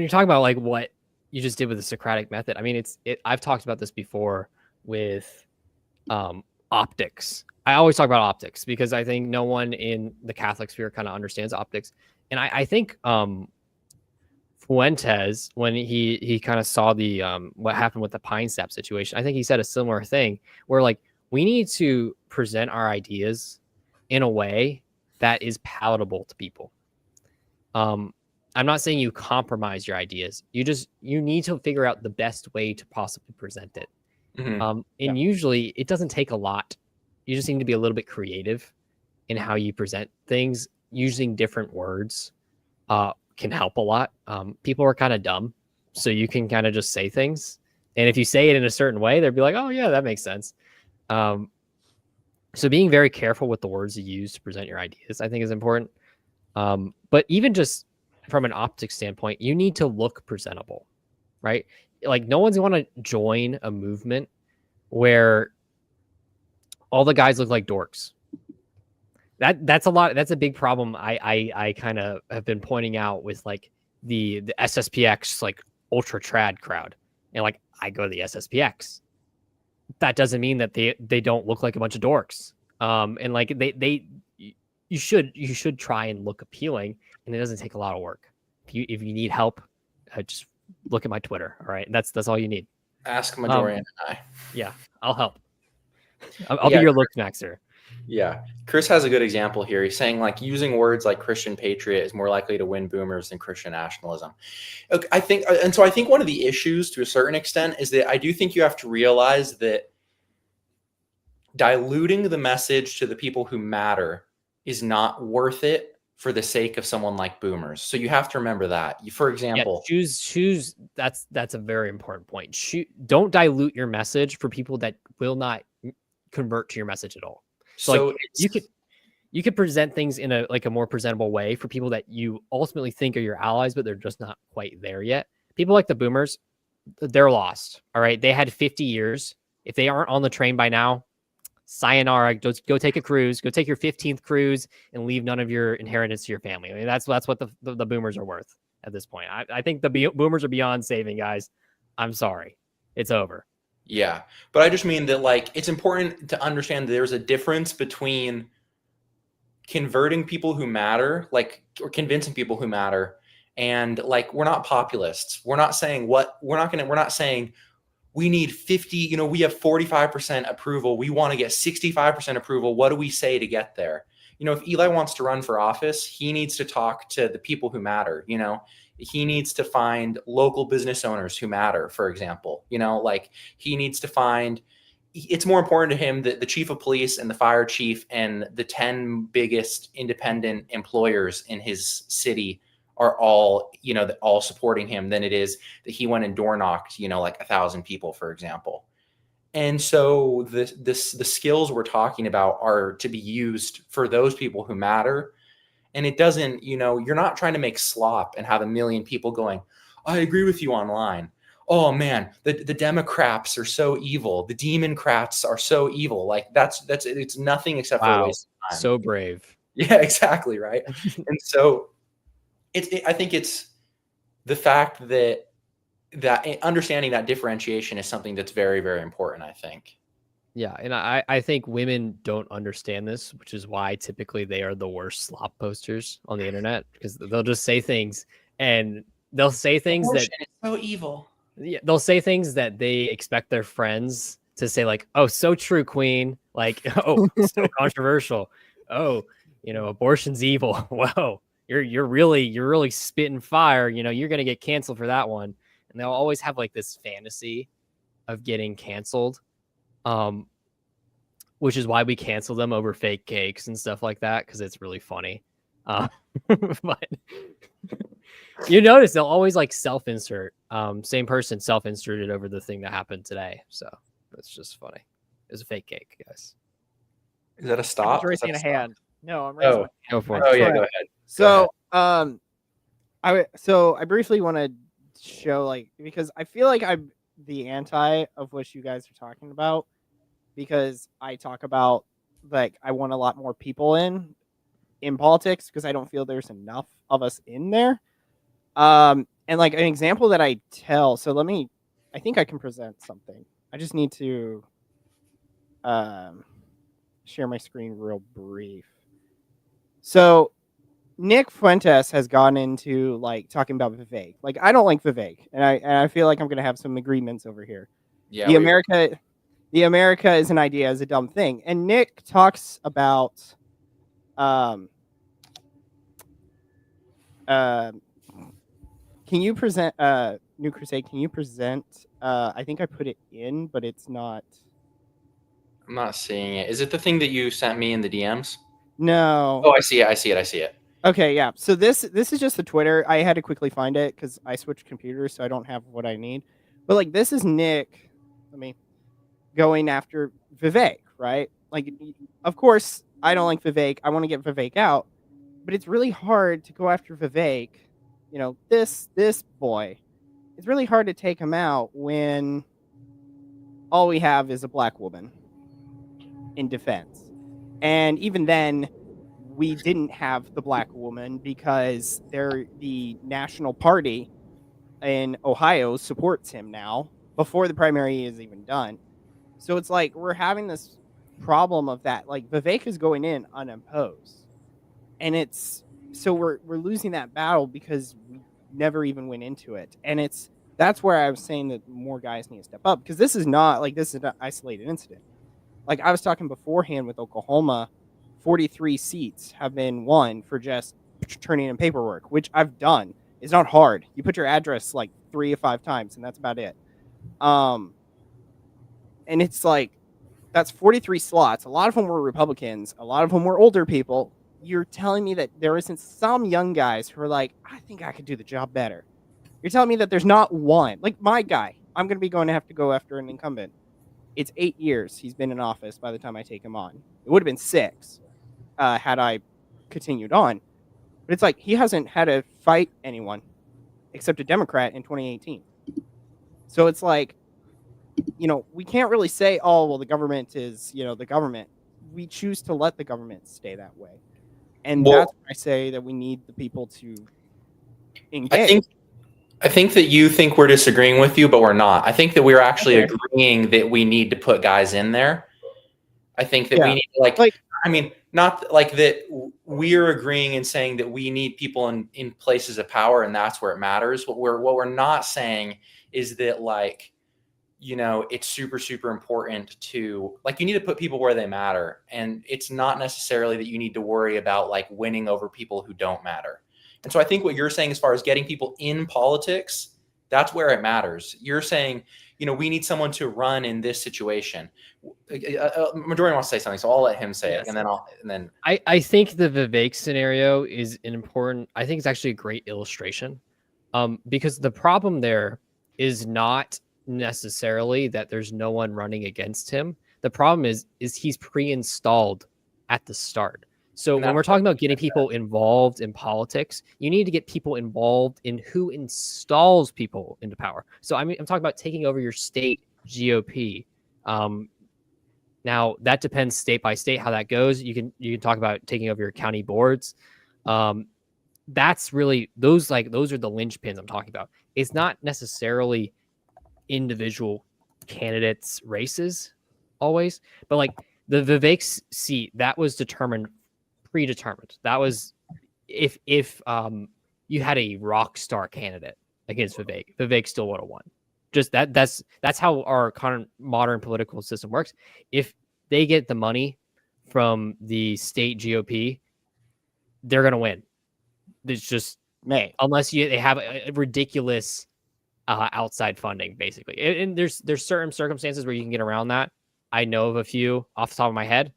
talking about like what you just did with the Socratic method, I mean, I've talked about this before with optics. I always talk about optics because I think no one in the Catholic sphere kind of understands optics. And I think Fuentes, when he kind of saw the what happened with the Pine Sap situation, I think he said a similar thing where like we need to present our ideas in a way that is palatable to people. I'm not saying you compromise your ideas. You need to figure out the best way to possibly present it. And usually it doesn't take a lot. You just need to be a little bit creative in how you present things. Using different words can help a lot. People are kind of dumb, so you can kind of just say things. And if you say it in a certain way, they'll be like, oh, yeah, that makes sense. So being very careful with the words you use to present your ideas, I think, is important. But even just from an optics standpoint, you need to look presentable, right? Like, no one's going to join a movement where all the guys look like dorks. That's a big problem. I kind of have been pointing out with like the SSPX like ultra trad crowd, and like I go to the SSPX. That doesn't mean that they don't look like a bunch of dorks. And like you should try and look appealing, and it doesn't take a lot of work. If you need help, just look at my Twitter. All right, that's all you need. Ask Majorian and I. Yeah, I'll help. I'll be your look maxer. Yeah, Chris has a good example here. He's saying like using words like Christian patriot is more likely to win boomers than Christian nationalism. I think one of the issues to a certain extent is that I do think you have to realize that diluting the message to the people who matter is not worth it for the sake of someone like boomers. So you have to remember that. For example, choose. That's a very important point. Don't dilute your message for people that will not convert to your message at all. So like, you could present things in a more presentable way for people that you ultimately think are your allies, but they're just not quite there yet. People like the boomers, they're lost. All right. They had 50 years. If they aren't on the train by now, sayonara, go take a cruise, go take your 15th cruise and leave none of your inheritance to your family. I mean, that's what the boomers are worth at this point. I think the boomers are beyond saving, guys. I'm sorry. It's over. Yeah, but I just mean that like it's important to understand that there's a difference between converting people who matter, like, or convincing people who matter, and like we're not populists. We're not saying we need 50, we have 45% approval. We want to get 65% approval. What do we say to get there? If Eli wants to run for office, he needs to talk to the people who matter. He needs to find local business owners who matter, for example. Like he needs to find, it's more important to him that the chief of police and the fire chief and the 10 biggest independent employers in his city are all, all supporting him than it is that he went and door knocked, like 1,000 people, for example. And so the skills we're talking about are to be used for those people who matter. And it doesn't, you're not trying to make slop and have 1 million people going, I agree with you online. Oh man, the Democrats are so evil. The Democrats are so evil. Like it's nothing except for a waste of time. So brave. Yeah, exactly. Right. And so I think it's the fact that understanding that differentiation is something that's very, very important, I think. Yeah, and I think women don't understand this, which is why typically they are the worst slop posters on the internet, because they'll just say things and they'll say things that it's so evil. Yeah, they'll say things that they expect their friends to say, like, "Oh, so true, Queen." Like, "Oh, so controversial." "Oh, abortion's evil." Whoa, you're really spitting fire. You're gonna get canceled for that one. And they'll always have like this fantasy of getting canceled. Which is why we cancel them over fake cakes and stuff like that, because it's really funny. But you notice they'll always like self-insert. Same person self-inserted over the thing that happened today. So that's just funny. It's a fake cake, guys. Is that a stop? I'm raising a hand. No, I'm raising. Go for it. Oh yeah, go ahead. So I briefly want to show, like, because I feel like I'm the anti of what you guys are talking about, because I talk about like I want a lot more people in politics because I don't feel there's enough of us in there. And like an example that I tell, so I think I can present something. I just need to share my screen real brief. So Nick Fuentes has gone into like talking about Vivek. Like I don't like Vivek, and I feel like I'm gonna have some agreements over here. Yeah, the America is an idea is a dumb thing, and Nick talks about Can you present New Crusade? Can you present? I think I put it in, but it's not. I'm not seeing it. Is it the thing that you sent me in the DMs? No. Oh, I see it. I see it. I see it. Okay, yeah. So this is just the Twitter. I had to quickly find it because I switched computers, so I don't have what I need. But like, this is Nick. Let me going after Vivek, right? Like, of course, I don't like Vivek. I want to get Vivek out, but it's really hard to go after Vivek. You know, this boy. It's really hard to take him out when all we have is a black woman in defense. And even then, we didn't have the black woman because the National Party in Ohio supports him now before the primary is even done. So it's like we're having this problem of that. Like Vivek is going in unopposed. And it's so we're losing that battle because we never even went into it. And that's where I was saying that more guys need to step up, because this is an isolated incident. Like I was talking beforehand with Oklahoma, 43 seats have been won for just turning in paperwork, which I've done. It's not hard. You put your address like 3 or 5 times, and that's about it. And it's like, that's 43 slots. A lot of them were Republicans. A lot of them were older people. You're telling me that there isn't some young guys who are like, I think I could do the job better. You're telling me that there's not one. Like my guy, I'm going to have to go after an incumbent. It's 8 years he's been in office by the time I take him on. It would have been 6 had I continued on. But it's like he hasn't had to fight anyone except a Democrat in 2018. So it's like, you know, we can't really say, oh, well, the government is, you know, the government. We choose to let the government stay that way. And that's why I say that we need the people to engage. I think that you think we're disagreeing with you, but we're not. I think that we're actually agreeing that we need to put guys in there. I think that we need to I mean, not like that we're agreeing and saying that we need people in places of power and that's where it matters. What we're not saying is that, like, you know, it's super, super important to, like, you need to put people where they matter. And it's not necessarily that you need to worry about like winning over people who don't matter. And so I think what you're saying as far as getting people in politics, that's where it matters. You're saying, you know, we need someone to run in this situation. Majority wants to say something, so I'll let him say it, and then I think the Vivek scenario is an important. I think it's actually a great illustration, because the problem there is not necessarily that there's no one running against him. The problem is he's pre-installed at the start. So when we're talking about getting people involved in politics, you need to get people involved in who installs people into power. So I mean, I'm talking about taking over your state GOP. Now that depends state by state how that goes. You can talk about taking over your county boards. That's really those are the linchpins I'm talking about. It's not necessarily individual candidates races always, but like the Vivek seat, that was predetermined. That was if you had a rock star candidate against Vivek still would have won. Just that's how our current modern political system works. If they get the money from the state GOP, they're gonna win. It's just unless they have a ridiculous outside funding, basically. And there's certain circumstances where you can get around that. I know of a few off the top of my head.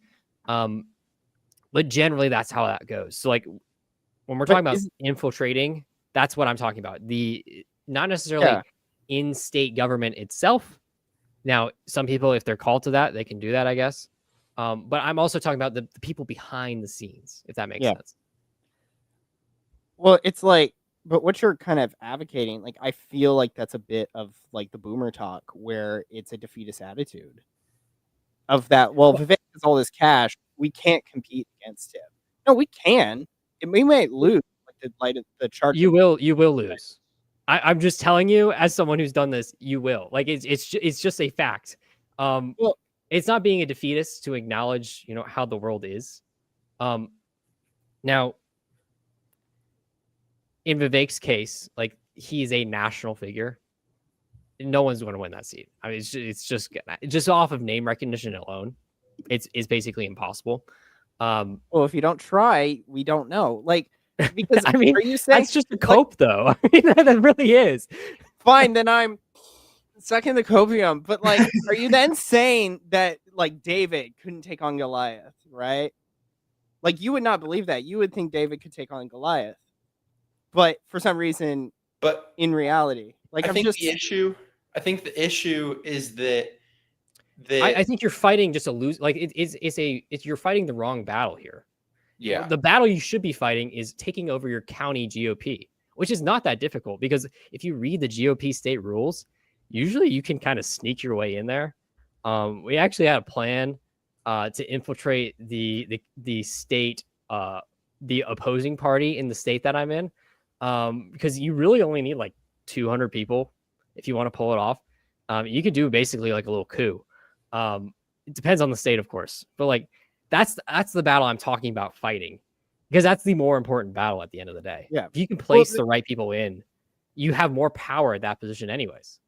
But generally, that's how that goes. So, like, when we're talking about infiltrating, that's what I'm talking about. Not necessarily in-state government itself. Now, some people, if they're called to that, they can do that, I guess. But I'm also talking about the people behind the scenes, if that makes sense. Well, it's like, but what you're kind of advocating, like, I feel like that's a bit of like the boomer talk where it's a defeatist attitude of that. Well, Vivek has all this cash. We can't compete against him. No, we can. We might lose. Like the chart. You will lose. I'm just telling you, as someone who's done this, you will. Like it's just a fact. Well, it's not being a defeatist to acknowledge, you know, how the world is. Now, in Vivek's case, like, he's a national figure. No one's going to win that seat. I mean, it's just off of name recognition alone. It's basically impossible. Well, if you don't try, we don't know. Like, Because I mean, are you saying that's just a cope, though. I mean, that really is. fine? Then I'm sucking the copium. But like, are you then saying that like David couldn't take on Goliath, right? Like you would not believe that. You would think David could take on Goliath, but for some reason, But in reality, like I I'm think just the issue is that I think you're fighting just a lose. Like you're fighting the wrong battle here. yeah. The battle you should be fighting is taking over your county GOP, which is not that difficult because if you read the GOP state rules, usually you can kind of sneak your way in there. We actually had a plan to infiltrate the state, the opposing party in the state that I'm in, because you really only need like 200 people if you want to pull it off. You could do basically like a little coup. It depends on the state, of course, but like that's the battle I'm talking about fighting, because that's the more important battle at the end of the day. Yeah. If you can place the right people in, you have more power at that position anyways.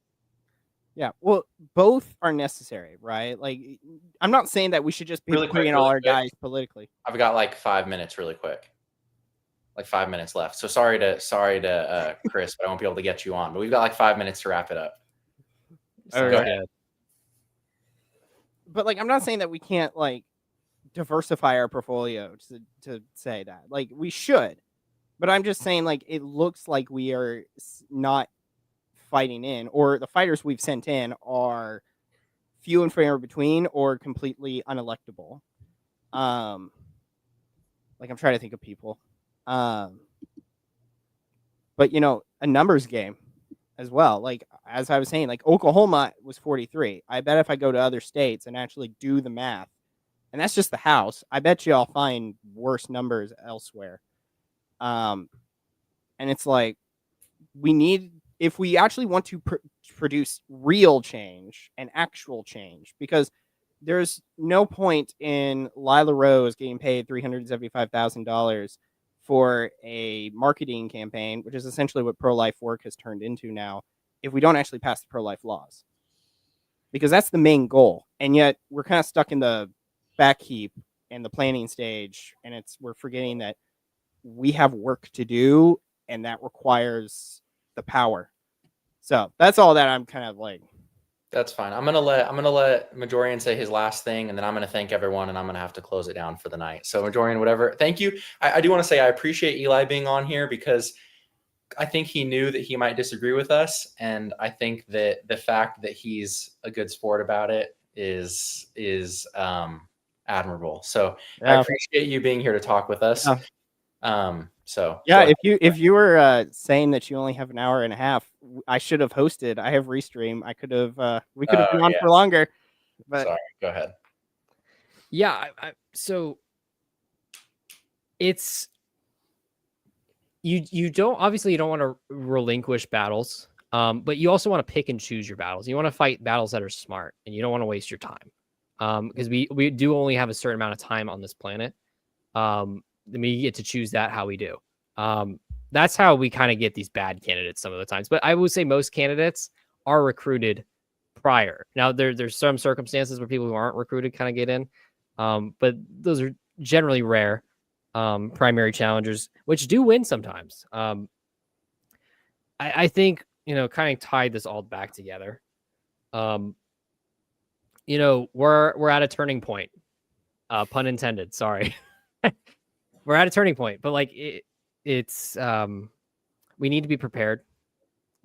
yeah. Well, both are necessary, right? Like I'm not saying that we should just be Really putting quick, all really our quick. guys politically. I've got like 5 minutes really quick. Like 5 minutes left. So sorry to Chris, but I won't be able to get you on. But we've got like 5 minutes to wrap it up. So go ahead. But like I'm not saying that we can't like diversify our portfolio to say that. Like we should. But I'm just saying like it looks like we are not fighting in, or the fighters we've sent in are few and far between or completely unelectable. Like I'm trying to think of people. But you know, a numbers game as well. Like as I was saying, like Oklahoma was 43. I bet if I go to other states and actually do the math, and that's just the House, I bet you I'll find worse numbers elsewhere. And it's like we need, if we actually want to produce real change and actual change, because there's no point in Lila Rose getting paid $375,000 for a marketing campaign, which is essentially what pro-life work has turned into now, if we don't actually pass the pro-life laws. Because that's the main goal. And yet we're kind of stuck in the back heap and the planning stage, and we're forgetting that we have work to do, and that requires the power. So that's all that I'm kind of like. That's fine. I'm gonna let Majorian say his last thing, and then I'm gonna thank everyone, and I'm gonna have to close it down for the night. So Majorian, whatever. Thank you. I do want to say I appreciate Eli being on here, because I think he knew that he might disagree with us, and I think that the fact that he's a good sport about it is admirable. So I appreciate you being here to talk with us. So yeah, if you were saying that you only have an hour and a half, I should have hosted. I have Restream. I could have we could have been on for longer. But sorry, go ahead. Yeah, so it's you don't want to relinquish battles, but you also want to pick and choose your battles. You want to fight battles that are smart, and you don't want to waste your time, because we do only have a certain amount of time on this planet. Then we get to choose that how we do. That's how we kind of get these bad candidates some of the times. But I would say most candidates are recruited prior. Now there's some circumstances where people who aren't recruited kind of get in, but those are generally rare. Primary challengers, which do win sometimes. I think, kind of tied this all back together. We're at a turning point. Pun intended. Sorry. We're at a turning point, but like it's we need to be prepared.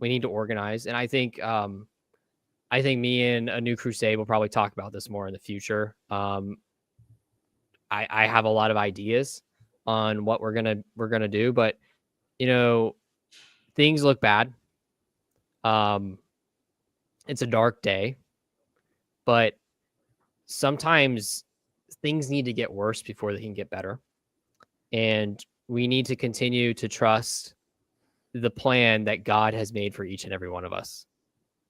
We need to organize, and I think me and A New Crusade will probably talk about this more in the future. I have a lot of ideas on what we're gonna do, but things look bad. It's a dark day, but sometimes things need to get worse before they can get better. And we need to continue to trust the plan that God has made for each and every one of us.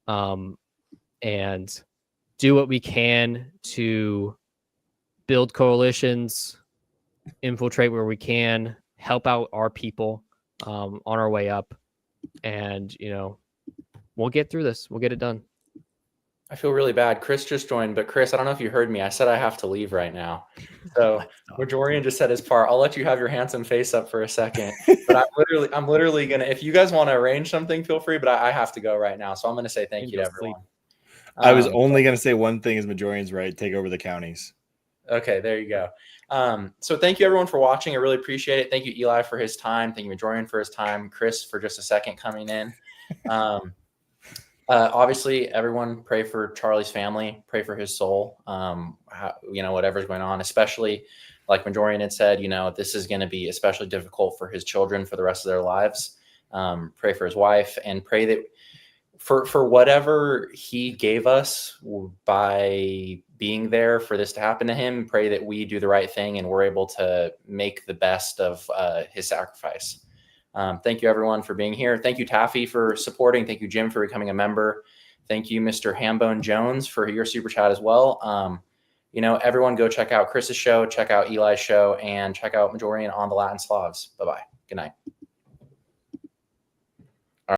And do what we can to build coalitions, infiltrate where we can, help out our people on our way up. And, we'll get through this. We'll get it done. I feel really bad. Chris just joined, but Chris, I don't know if you heard me. I said I have to leave right now. So Majorian just said his part. I'll let you have your handsome face up for a second, but I'm literally gonna. If you guys want to arrange something, feel free. But I have to go right now, so I'm gonna say thank you to everyone. I was only gonna say one thing: is Majorian's right? Take over the counties. Okay, there you go. So thank you everyone for watching. I really appreciate it. Thank you, Eli, for his time. Thank you, Majorian, for his time. Chris, for just a second coming in. Obviously, everyone pray for Charlie's family. Pray for his soul. Whatever's going on, especially like Majorian had said, this is going to be especially difficult for his children for the rest of their lives. Pray for his wife and pray that for whatever he gave us by being there for this to happen to him, pray that we do the right thing and we're able to make the best of his sacrifice. Thank you everyone for being here. Thank you, Taffy, for supporting. Thank you, Jim, for becoming a member. Thank you, Mr. Hambone Jones, for your super chat as well. Everyone go check out Chris's show, check out Eli's show, and check out Majorian on the Latin Slavs. Bye-bye. Good night.